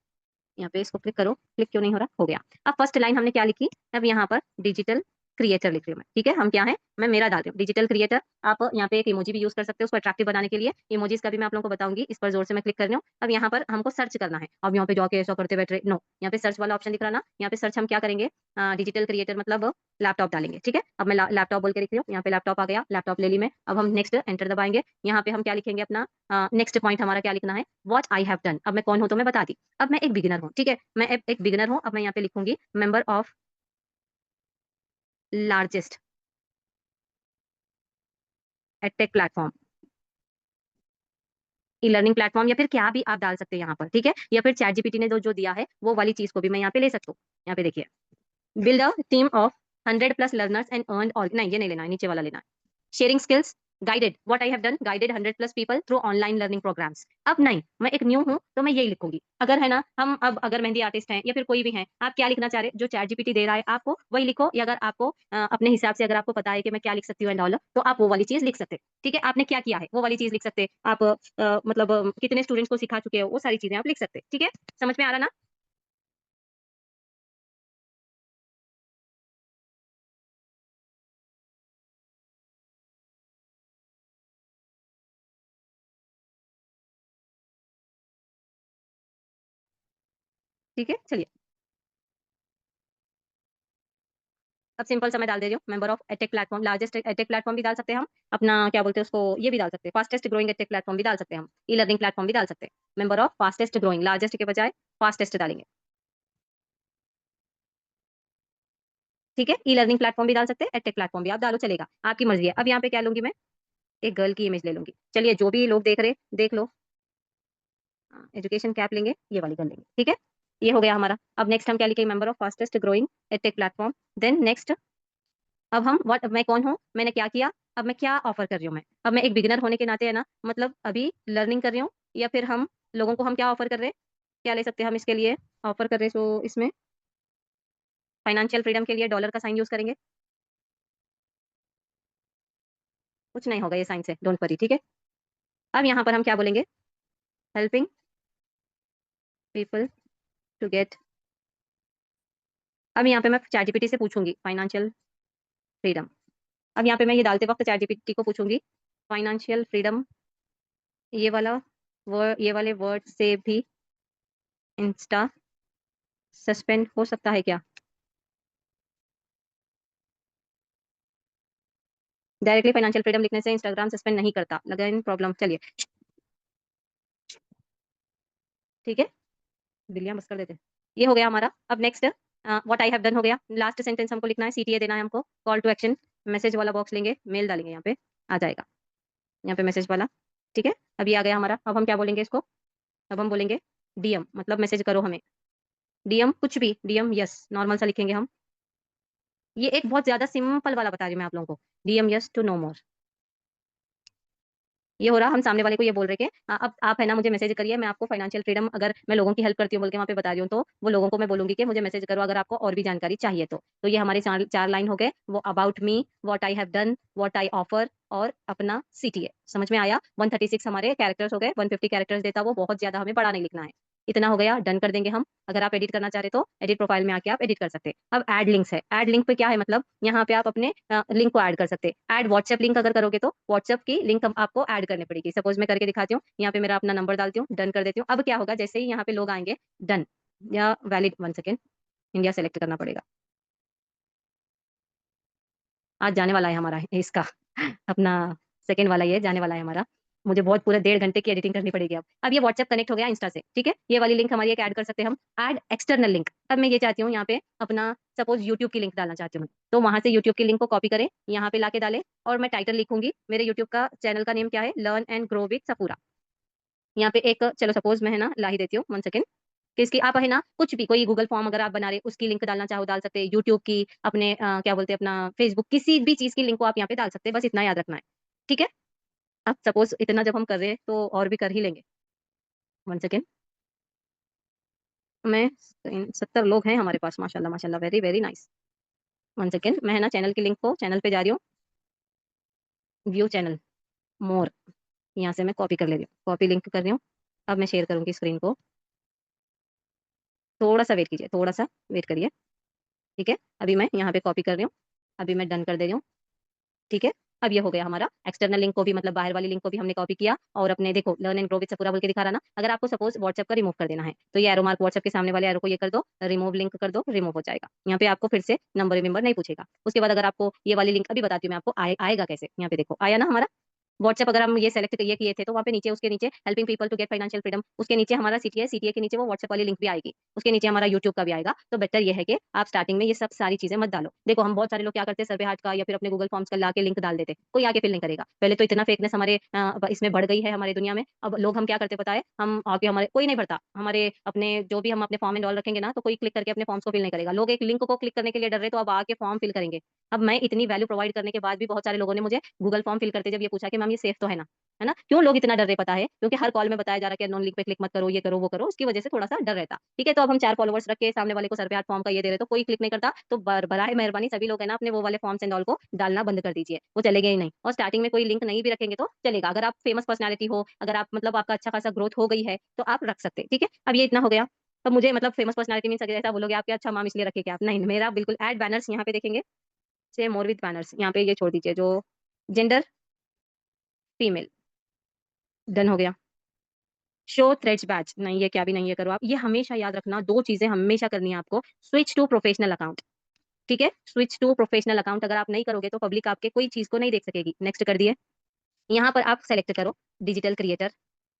यहाँ पे इसको क्लिक करो, क्लिक क्यों नहीं हो रहा, हो गया। अब फर्स्ट लाइन हमने क्या लिखी, अब यहाँ पर डिजिटल क्रिएटर लिख रही हूँ मैं। ठीक है, हम क्या है, मैं मेरा डाल रही हूँ डिजिटल क्रिएटर। आप यहाँ पे एक इमोजी भी यूज कर सकते हो उसको अट्रैक्टिव बनाने के लिए, इमोजीज का भी मैं आप लोगों को बताऊंगी। इस पर जोर से मैं क्लिक कर रही हूँ। अब यहाँ पर हमको सर्च करना है, अब यहाँ पे जाके ऐसा करते बैठे नो, यहाँ पे सर्च वाला ऑप्शन दिख रहा ना, यहाँ पे सर्च हम क्या करेंगे, डिजिटल क्रिएटर मतलब लैपटॉप डालेंगे। ठीक है, अब मैं लैपटॉप बोल के लिख रही हूँ, यहाँ पे लैपटॉप आ गया, लैपटॉप ले ली मैं। अब हम नेक्स्ट एंटर दबाएंगे, यहाँ पे हम क्या लिखेंगे अपना नेक्स्ट पॉइंट हमारा क्या लिखना है, व्हाट आई हैव डन। अब मैं कौन हूँ तो मैं बता दी, अब मैं एक बिगिनर हूँ। ठीक है, मैं एक बिगिनर हूँ। अब मैं यहाँ पे लिखूंगी member of largest edtech platform, e learning platform, या फिर क्या भी आप डाल सकते हैं यहाँ पर। ठीक है, या फिर चैट जीपीटी ने जो जो दिया है वो वाली चीज को भी मैं यहाँ पे ले सकता हूँ। यहाँ पे देखिए, build a team of 100 plus learners and earn all, नहीं ये नहीं लेना है, नीचे वाला लेना है। Sharing skills, guided what I have done, guided 100 plus people through online learning programs. अब नहीं, मैं एक न्यू हूं तो मैं यही लिखूंगी। अगर है ना, हम अब अगर मेहंदी आर्टिस्ट हैं या फिर कोई भी है, आप क्या लिखना चाह रहे हैं, जो चैट जीपीटी दे रहा है आपको वही लिखो, या अगर आपको अपने हिसाब से अगर आपको पता है कि मैं क्या लिख सकती हूँ एंड ऑल, तो आप वो वाली चीज लिख सकते हैं। ठीक है, आपने क्या किया है वो वाली चीज लिख सकते हैं आप। मतलब कितने स्टूडेंट्स को सिखा चुके हो, वो सारी चीजें आप लिख सकते हैं। ठीक है, समझ में आ रहा ना। ठीक है, चलिए अब सिंपल सा मैं डाल दे रही हूँ, member of edtech platform, largest edtech platform भी डाल सकते हैं हम, अपना क्या बोलते हैं उसको, ये भी डाल सकते हैं फास्टेस्ट ग्रोइंग एटेक प्लेटफॉर्म भी डाल सकते हैं हम, ई लर्निंग प्लेटफॉर्म भी डाल सकते हैं। Member of fastest growing, largest के बजाय फास्टेस्ट डालेंगे। ठीक है, ई लर्निंग प्लेटफॉर्म भी डाल सकते हैं, एटेक प्लेटफॉर्म भी आप डालो, चलेगा, आपकी मर्जी है। अब यहाँ पे क्या लूंगी मैं, एक गर्ल की इमेज ले लूंगी। चलिए जो भी लोग देख रहे देख लो, एजुकेशन कैप लेंगे, ये वाली कर लेंगे। ठीक है, ये हो गया हमारा। अब नेक्स्ट हम क्या लिखेंगे, member of fastest growing edtech platform. Then next, अब हम व्हाट, मैं कौन हूँ, मैंने क्या किया, अब मैं क्या ऑफर कर रही हूँ मैं। अब मैं एक बिगिनर होने के नाते है ना, मतलब अभी लर्निंग कर रही हूँ, या फिर हम लोगों को हम क्या ऑफर कर रहे हैं, क्या ले सकते हैं हम इसके लिए ऑफर कर रहे हैं, सो इसमें फाइनेंशियल फ्रीडम के लिए डॉलर का साइन यूज करेंगे। कुछ नहीं होगा ये साइन से, डोंट वरी। ठीक है, अब यहाँ पर हम क्या बोलेंगे, हेल्पिंग पीपल टू गेट। अब यहाँ पे मैं चैट जीपीटी से पूछूंगी फाइनेंशियल फ्रीडम। अब यहाँ पे मैं ये डालते वक्त चैट जीपीटी को पूछूंगी फाइनेंशियल फ्रीडम, ये वाला वर्ड, ये वाले वर्ड से भी इंस्टा सस्पेंड हो सकता है क्या। डायरेक्टली फाइनेंशियल फ्रीडम लिखने से इंस्टाग्राम सस्पेंड नहीं करता, लगा इन प्रॉब्लम। चलिए ठीक है, बिल्लियां बस कर देते हैं। ये हो गया हमारा। अब next what I have done हो गया, लास्ट सेंटेंस हमको लिखना है, सीटीए देना है हमको, कॉल टू एक्शन, मैसेज वाला बॉक्स लेंगे, मेल डालेंगे, यहाँ पे आ जाएगा, यहाँ पे मैसेज वाला। ठीक है, अब ये आ गया हमारा। अब हम क्या बोलेंगे इसको, अब हम बोलेंगे डीएम मतलब मैसेज करो हमें, डीएम कुछ भी, डीएम यस नॉर्मल सा लिखेंगे हम। ये एक बहुत ज्यादा सिंपल वाला बता रही हूँ मैं आप लोगों को, डीएम यस टू नो मोर। ये हो रहा, हम सामने वाले को ये बोल रहे कि अब आप है ना मुझे मैसेज करिए, मैं आपको फाइनेंशियल फ्रीडम, अगर मैं लोगों की हेल्प करती हूँ बोल के वहाँ पे बता रही हूँ, तो वो लोगों को मैं बोलूंगी कि मुझे मैसेज करो अगर आपको और भी जानकारी चाहिए तो ये हमारे चार लाइन हो गए, वो about me, what I have done, what I offer, और अपना सीटीए। समझ में आया। 136 हमारे कैरेक्टर्स हो गए, 150 कैरेक्टर्स देता वो, बहुत ज्यादा हमें बड़ा नहीं लिखना है। इतना हो गया, डन कर देंगे हम। अगर आप एडिट करना चाह रहे तो एडिट प्रोफाइल में आके आप एडिट कर सकते हैं। अब ऐड लिंक्स है, ऐड लिंक पे क्या है मतलब यहाँ पे आप अपने लिंक को ऐड कर सकते हैं। ऐड व्हाट्सएप लिंक अगर करोगे तो व्हाट्सएप की लिंक आपको ऐड करनी पड़ेगी। सपोज मैं करके दिखाती हूँ, यहाँ पे मेरा अपना नंबर डालती हूँ, डन कर देती हूँ। अब क्या होगा, जैसे ही यहाँ पे लोग आएंगे, डन या वैलिड, 1 सेकेंड, इंडिया सेलेक्ट करना पड़ेगा। आज जाने वाला है हमारा इसका अपना सेकंड वाला, ये जाने वाला है हमारा। मुझे बहुत पूरे 1.5 घंटे की एडिटिंग करनी पड़ेगी। अब ये व्हाट्सएप कनेक्ट हो गया इंस्टा से, ठीक है। ये वाली लिंक हमारी एक ऐड कर सकते हैं हम, ऐड एक्सटर्नल लिंक। अब मैं ये चाहती हूँ यहाँ पे अपना सपोज यूट्यूब की लिंक डालना चाहती हूँ, तो वहां से यूट्यूब की लिंक को कॉपी करें, यहाँ पे लाके डालें, और मैं टाइटल लिखूंगी, मेरे यूट्यूब का चैनल का नेम क्या है, लर्न एंड ग्रो विद सपूरा। यहाँ पे एक, चलो सपोज मैं है ना ला ही देती हूँ, 1 सेकेंड, कि इसकी आप है ना कुछ भी, कोई गूगल फॉर्म अगर आप बना रहे उसकी लिंक डालना चाहो डाल सकते हैं, यूट्यूब की, अपने क्या बोलते हैं अपना फेसबुक, किसी भी चीज की लिंक को आप यहाँ पे डाल सकते हैं, बस इतना याद रखना है, ठीक है। अब सपोज इतना जब हम कर रहे हैं तो और भी कर ही लेंगे। 1 सेकेंड, मैं 70 लोग हैं हमारे पास, माशाल्लाह माशाल्लाह, वेरी वेरी नाइस। 1 सेकेंड, मैं है ना चैनल की लिंक को, चैनल पे जा रही हूँ, व्यू चैनल, मोर, यहाँ से मैं कॉपी कर ले रही हूँ, कॉपी लिंक कर रही हूँ। अब मैं शेयर करूंगी स्क्रीन को, थोड़ा सा वेट कीजिए, थोड़ा सा वेट करिए, ठीक है। अभी मैं यहाँ पे कॉपी कर रही हूँ, अभी मैं डन कर दे रही हूँ, ठीक है। अब ये हो गया हमारा, एक्सटर्नल लिंक को भी मतलब बाहर वाली लिंक को भी हमने कॉपी किया, और अपने देखो लर्न एंड ग्रो विद सपूरा बोल के दिखा रहा ना। अगर आपको सपोज व्हाट्सएप का रिमूव कर देना है तो ये एरो मार्क व्हाट्सएप के सामने वाले एरो को ये कर दो, रिमूव लिंक कर दो, रिमूव हो जाएगा। यहाँ पे आपको फिर से नंबर रिमेंबर नहीं पूछेगा। उसके बाद अगर आपको ये वाली लिंक, अभी बताती हूँ मैं आपको आएगा कैसे, यहाँ पे देखो आया ना हमारा व्हाट्सएप। अगर हम ये सेलेक्ट ये किए थे तो वहाँ पे नीचे, उसके नीचे helping people to get financial freedom, उसके नीचे हमारा सीटीए, सीटीए के नीचे वो व्हाट्सएप वाली लिंक भी आएगी, उसके नीचे हमारा यूट्यूब का भी आएगा। तो बेटर ये है कि आप स्टार्टिंग में ये सब सारी चीजें मत डालो। देखो हम बहुत सारे लोग क्या करते हैं, सर्वे हाट का या फिर अपने गूगल फॉर्म्स का ला के लिंक डाल देते, कोई आके फिल नहीं करेगा। पहले तो इतना फेकनेस हमारे इसमें बढ़ गई है हमारी दुनिया में। अब लोग हम क्या करते पता है, हम आके, हमारे कोई नहीं भरता, हमारे अपने जो भी हम अपने फॉर्म एंड ऑल रखेंगे ना, तो कोई क्लिक करके अपने फॉर्म्स को फिल नहीं करेगा। लोग एक लिंक को क्लिक करने के लिए डर रहे, तो अब आके फॉर्म फिल करेंगे। अब मैं इतनी वैल्यू प्रोवाइड करने के बाद भी बहुत सारे लोगों ने मुझे गूगल फॉर्म फिल करते जब ये पूछा कि मैम ये सेफ तो है ना, है ना। क्यों लोग इतना डर रहे पता है, क्योंकि हर कॉल में बताया जा रहा है कि नॉन लिंक पे क्लिक मत करो, ये करो वो करो, उसकी वजह से थोड़ा सा डर रहता, ठीक है। तो अब हम 4 फॉलोवर्स रख के सामने वाले को सर्वे फॉर्म का ये दे रहे तो कोई क्लिक नहीं करता। तो बराए मेहरबानी सभी लोग है ना अपने वो वाले फॉर्म्स एंड ऑल को डालना बंद कर दीजिए, वो चलेगा ही नहीं। और स्टार्टिंग में कोई लिंक नहीं भी रखेंगे तो चलेगा, अगर आप फेमस पर्सनैलिटी हो, अगर आप मतलब आपका अच्छा खासा ग्रोथ हो गई है तो आप रख सकते हैं, ठीक है। अब ये इतना हो गया। तो मुझे मतलब फेमस पर्सनैलिटी मीन ऐसा बोलोगे आप कि अच्छा मैम इसलिए रखे क्या आप, नहीं, मेरा बिल्कुल ऐड बैनर्स यहाँ पे देखेंगे, से मोर विद बैनर्स, यहाँ पे ये छोड़ दीजिए जो जेंडर फीमेल, डन हो गया। शो थ्रेड्स बैच, नहीं ये क्या भी नहीं, ये करो आप। ये हमेशा याद रखना, 2 चीजें हमेशा करनी है आपको, स्विच टू प्रोफेशनल अकाउंट, ठीक है। स्विच टू प्रोफेशनल अकाउंट अगर आप नहीं करोगे तो पब्लिक आपके कोई चीज को नहीं देख सकेगी। नेक्स्ट कर दिए, यहाँ पर आप सेलेक्ट करो digital creator,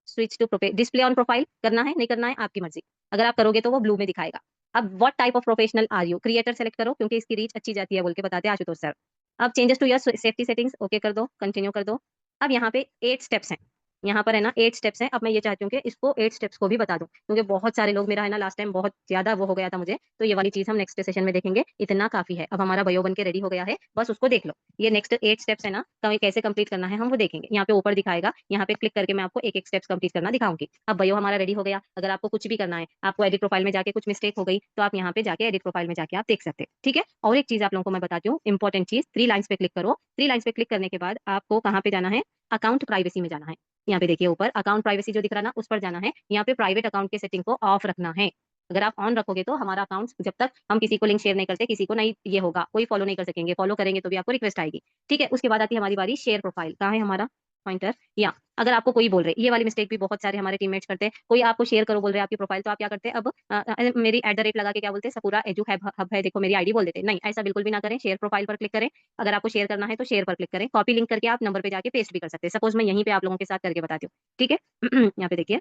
switch to display on profile, करना है नहीं करना है आपकी मर्जी। अगर आप करोगे तो वो ब्लू में दिखाएगा। अब what type of professional are you, creator select करो क्योंकि इसकी रीच अच्छी जाती है बोल के बताते हैं आशुतोष सर। अब changes to your safety settings okay कर दो, कंटिन्यू कर दो। अब यहाँ पे 8 स्टेप्स हैं, यहाँ पर है ना 8 स्टेप्स हैं। अब मैं ये चाहती हूँ कि इसको 8 स्टेप्स को भी बता दूं, क्योंकि बहुत सारे लोग, मेरा है ना लास्ट टाइम बहुत ज्यादा वो हो गया था मुझे, तो ये वाली चीज हम नेक्स्ट सेशन में देखेंगे। इतना काफी है, अब हमारा बयो बन के रेडी हो गया है, बस उसको देख लो। ये नेक्स्ट 8 स्टेप्स है ना, तो कैसे कंप्लीट करना है हम वो देखेंगे। यहाँ पे ऊपर दिखाएगा, यहाँ पे क्लिक करके मैं आपको एक एक स्टेप्स कंप्लीट करना दिखाऊंगी। अब बयो हमारा रेडी हो गया। अगर आपको कुछ भी करना है, आपको एडिट प्रोफाइल में जाके कुछ मिस्टेक हो गई तो आप यहाँ पे जाके एडिट प्रोफाइल में जाके आप देख सकते हैं, ठीक है। और एक चीज आप लोगों को मैं बताती हूँ, इंपॉर्टेंट चीज, 3 लाइन्स पे क्लिक करो। 3 लाइन्स पे क्लिक करने के बाद आपको कहाँ पे जाना है, अकाउंट प्राइवेसी में जाना है। यहाँ पे देखिए ऊपर अकाउंट प्राइवेसी जो दिख रहा है ना, उस पर जाना है। यहाँ पे प्राइवेट अकाउंट के सेटिंग को ऑफ रखना है। अगर आप ऑन रखोगे तो हमारा अकाउंट, जब तक हम किसी को लिंक शेयर नहीं करते, किसी को नहीं ये होगा, कोई फॉलो नहीं कर सकेंगे, फॉलो करेंगे तो भी आपको रिक्वेस्ट आएगी, ठीक है। उसके बाद आती है हमारी बारी शेयर प्रोफाइल, कहाँ है हमारा पॉइंटर, या अगर आपको कोई बोल रहे हैं, ये वाली मिस्टेक भी बहुत सारे हमारे टीममेट्स करते हैं, कोई आपको शेयर करो बोल रहे हैं आपकी प्रोफाइल, तो आप क्या करते हैं, अब मेरी @ लगा के क्या बोलते हैं, सपूरा एजू हब है देखो मेरी आईडी बोल देते हैं। नहीं, ऐसा बिल्कुल भी ना करें, शेयर प्रोफाइल पर क्लिक करें। अगर आपको शेयर करना है तो शेयर पर क्लिक करें, कॉपी लिंक करके आप नंबर पे जाके पेस्ट भी कर सकते हैं। सपोज मैं यहीं पे आप लोगों के साथ करके बताती हूँ, ठीक है। यहाँ पे देखिए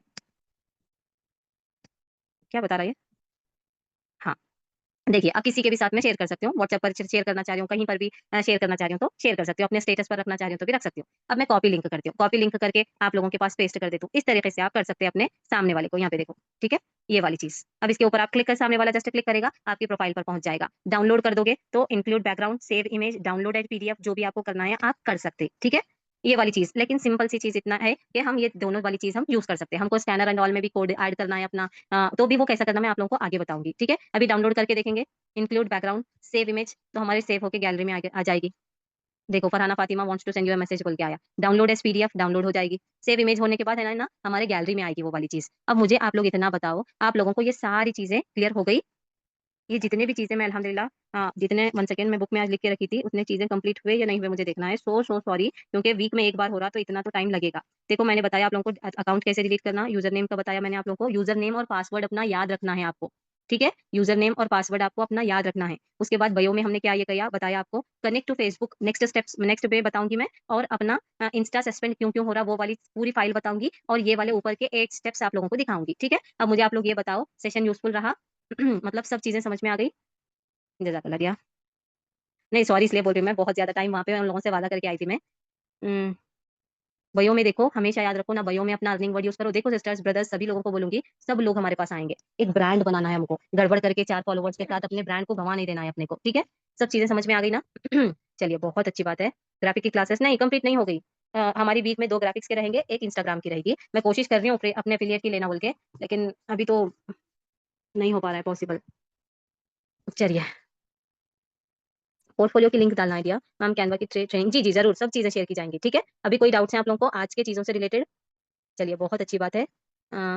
क्या बता रहा है ये? हाँ, देखिए अब किसी के भी साथ में शेयर कर सकती हूँ, व्हाट्सएप पर शेयर करना चाह रही हूँ, कहीं पर भी शेयर करना चाह रही हूँ तो शेयर कर सकती हूँ, अपने स्टेटस पर रखना चाह रही हूँ तो भी रख सकती हूँ। अब मैं कॉपी लिंक करती हूँ, कॉपी लिंक करके आप लोगों के पास पेस्ट कर देती हूँ। इस तरीके से आप कर सकते हैं अपने सामने वाले को, यहाँ पे देखो, ठीक है। ये वाली चीज, अब इसके ऊपर आप क्लिक कर, सामने वाला जस्ट क्लिक करेगा, आपकी प्रोफाइल पर पहुंच जाएगा। डाउनलोड कर दोगे तो include background, save image, download as PDF, जो भी आपको करना है आप कर सकते हैं, ठीक है। ये वाली चीज, लेकिन सिंपल सी चीज इतना है कि हम ये दोनों वाली चीज हम यूज कर सकते हैं। हमको स्कैनर एंड ऑल में भी कोड ऐड करना है अपना, तो भी वो कैसा करना मैं आप लोगों को आगे बताऊंगी, ठीक है। अभी डाउनलोड करके देखेंगे, इंक्लूड बैकग्राउंड, सेव इमेज, तो हमारे सेव होके गैलरी में आ जाएगी। देखो Farhana Fatima wants to send you a message बोल के आया, डाउनलोड एज पीडीएफ डाउनलोड हो जाएगी। सेव इमेज होने के बाद है ना हमारे गैलरी में आएगी वो वाली चीज। अब मुझे आप लोग इतना बताओ, आप लोगों को ये सारी चीजें क्लियर हो गई? ये जितने भी चीजें मैं अल्हम्दुलिल्लाह जितने 1 सेकंड में बुक में आज लिख के रखी थी उतने चीजें कंप्लीट हुए या नहीं हुए मुझे देखना है। सो सॉरी, क्योंकि वीक में एक बार हो रहा तो इतना तो टाइम लगेगा। देखो मैंने बताया आप लोगों को अकाउंट कैसे डिलीट करना, यूजर नेम का बताया मैंने आप लोगों को, यूजर नेम और पासवर्ड अपना याद रखना है आपको। ठीक है, यूजर नेम और पासवर्ड आपको अपना याद रखना है। उसके बाद बायो में हमने क्या ये किया बताया आपको, connect to Facebook, next steps next पे बताऊंगी मैं, और अपना इंस्टा सस्पेंड क्यों क्यों हो रहा वो वाली पूरी फाइल बताऊंगी, और ये वाले ऊपर के 8 स्टेप्स आप लोगों को दिखाऊंगी। ठीक है, अब मुझे आप लोग ये बताओ सेशन यूजफुल रहा? मतलब सब चीजें समझ में आ गई? जज़ाकल्लाह दिया। नहीं सॉरी इसलिए बोल रही हूँ मैं, बहुत ज़्यादा टाइम वहाँ पे उन लोगों से वादा करके आई थी मैं। उम, बयो में देखो, हमेशा याद रखो ना, बयो में अपना अर्निंग वर्ड यूज़ करो। देखो सिस्टर्स, ब्रदर्स सभी लोगों को बोलूँगी, सब लोग हमारे पास आएँगे। एक ब्रांड बनाना है हमको, गड़बड़ करके 4 फॉलोवर्स के साथ अपने ब्रांड को गँवा नहीं देना है अपने को, ठीक है? सब चीज़ें समझ में आ गई ना? चलिए बहुत अच्छी बात है। ग्राफ़िक की क्लासेस नहीं कंप्लीट नहीं हो गई। हमारी वीक में 2 ग्राफ़िक्स की रहेंगे, 1 इंस्टाग्राम की रहेगी। मैं कोशिश कर रही हूँ अपने एफ़िलिएट की लेना बोल के, लेकिन अभी तो नहीं हो पा रहा है पॉसिबल। चलिए पोर्टफोलियो की लिंक डालना है दिया मैम, कैनवा की ट्रेनिंग जी जी जरूर, सब चीजें शेयर की जाएंगी। ठीक है, अभी कोई डाउट्स हैं आप लोगों को आज के चीजों से रिलेटेड? चलिए बहुत अच्छी बात है।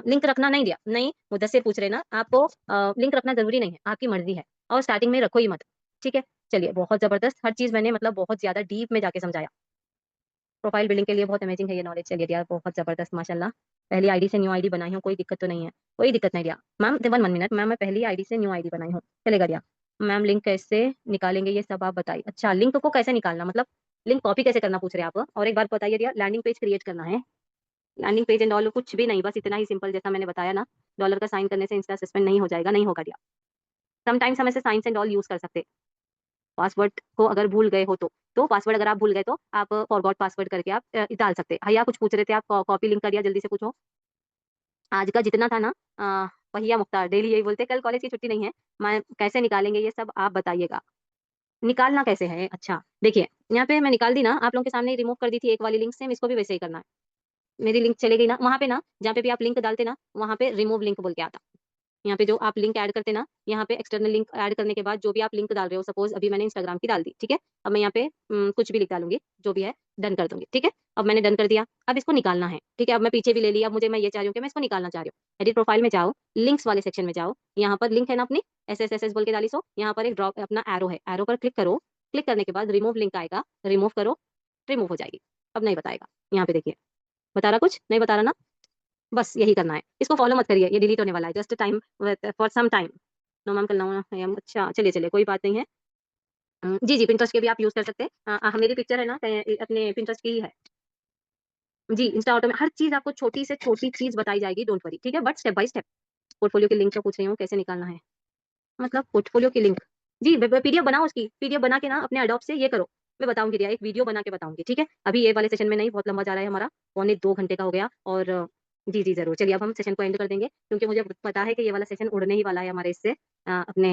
लिंक रखना नहीं दिया, नहीं मुद्दस्सिर पूछ रहे ना आपको, लिंक रखना जरूरी नहीं है, आपकी मर्जी है, और स्टार्टिंग में रखो ही मत। ठीक है, चलिए बहुत जबरदस्त, हर चीज मैंने मतलब बहुत ज्यादा डीप में जाके समझाया। प्रोफाइल बिल्डिंग के लिए बहुत अमेजिंग है ये नॉलेज। चलिए यार बहुत जबरदस्त माशाल्लाह। पहली आईडी से न्यू आईडी बनाई हूँ, कोई दिक्कत तो नहीं है? कोई दिक्कत नहीं दिया मैम, 1 मिनट मैम, मैं पहली आईडी से न्यू आईडी बनाई हूँ, चलेगा दिया। मैम लिंक कैसे निकालेंगे ये सब आप बताइए। अच्छा लिंक को कैसे निकालना मतलब लिंक कॉपी कैसे करना पूछ रहे हैं आप? और एक बार बताइए दिया, लैंडिंग पेज क्रिएट करना है? लैंडिंग पेज एंड ऑल कुछ भी नहीं, बस इतना ही सिंपल जैसा मैंने बताया ना, डॉलर का साइन करने से इंस्टा सस्पेंड नहीं हो जाएगा, नहीं होगा दिया। समटाइम्स हम ऐसे साइंस एंड ऑल यूज कर सकते हैं। पासवर्ड को अगर भूल गए हो तो पासवर्ड अगर आप भूल गए तो आप फॉरगॉट पासवर्ड करके आप डाल सकते हैं। भैया कुछ पूछ रहे थे आप, कॉपी लिंक कर दिया, जल्दी से पूछो। आज का जितना था ना पहिया मुख्तार डेली यही बोलते कल कॉलेज की छुट्टी नहीं है, मैं कैसे निकालेंगे ये सब आप बताइएगा। निकालना कैसे है? अच्छा देखिए, यहाँ पे मैं निकाल दी ना आप लोगों के सामने, रिमूव कर दी थी एक वाली लिंक से, इसको भी वैसे ही करना है। मेरी लिंक चली गई ना वहां पे ना, जहाँ पे भी आप लिंक डालते ना वहां पे रिमूव लिंक बोल के आता। यहाँ पे जो आप लिंक ऐड करते ना, यहाँ पे एक्सटर्नल लिंक ऐड करने के बाद जो भी आप लिंक डाल रहे हो, सपोज अभी मैंने इंस्टाग्राम की डाल दी, ठीक है, अब मैं यहाँ पे कुछ भी लिख डालूंगी जो भी है, डन कर दूंगी। ठीक है, अब मैंने डन कर दिया, अब इसको निकालना है। ठीक है, अब मैं पीछे भी ले लिया, अब मुझे मैं ये चाह रही हूँ कि मैं इसको निकालना चाह रही हूँ। एडिट प्रोफाइल में जाओ, लिंक्स वाले सेक्शन में जाओ, यहाँ पर लिंक है ना अपनी एस बोल के डाली सो, यहाँ पर एक ड्रॉप अपना एरो है, एरो पर क्लिक करो। क्लिक करने के बाद रिमूव लिंक आएगा, रिमूव करो, रिमूव हो जाएगी। अब नहीं बताएगा, यहाँ पे देखिए बता रहा, कुछ नहीं बता रहा ना, बस यही करना है। इसको फॉलो मत करिए, ये डिलीट होने वाला है, just time for some time. No ma'am कल ना अच्छा चलिए चलिए कोई बात नहीं है। जी जी पिंटरेस्ट के भी आप यूज कर सकते हैं। मेरी पिक्चर है ना अपने पिंटरेस्ट की ही है। जी इंस्टा ऑटो में हर चीज आपको छोटी से छोटी चीज बताई जाएगी, डोंट वरी। ठीक है, but step by step. Portfolio की लिंक का पूछ रही हूँ कैसे निकालना है, मतलब पोर्टफोलियो की लिंक। जी पीडीएफ बनाओ, उसकी पीडीएफ बना के ना अपने अडोप से ये करो। मैं बताऊंगी रिया, एक वीडियो बना के बताऊंगी। ठीक है, अभी ये वाले सेशन में नहीं, बहुत लंबा जा रहा है हमारा, 1.25 घंटे का हो गया। और जी जी जरूर, चलिए अब हम सेशन को एंड कर देंगे, क्योंकि मुझे पता है कि ये वाला सेशन उड़ने ही वाला है हमारे इससे अपने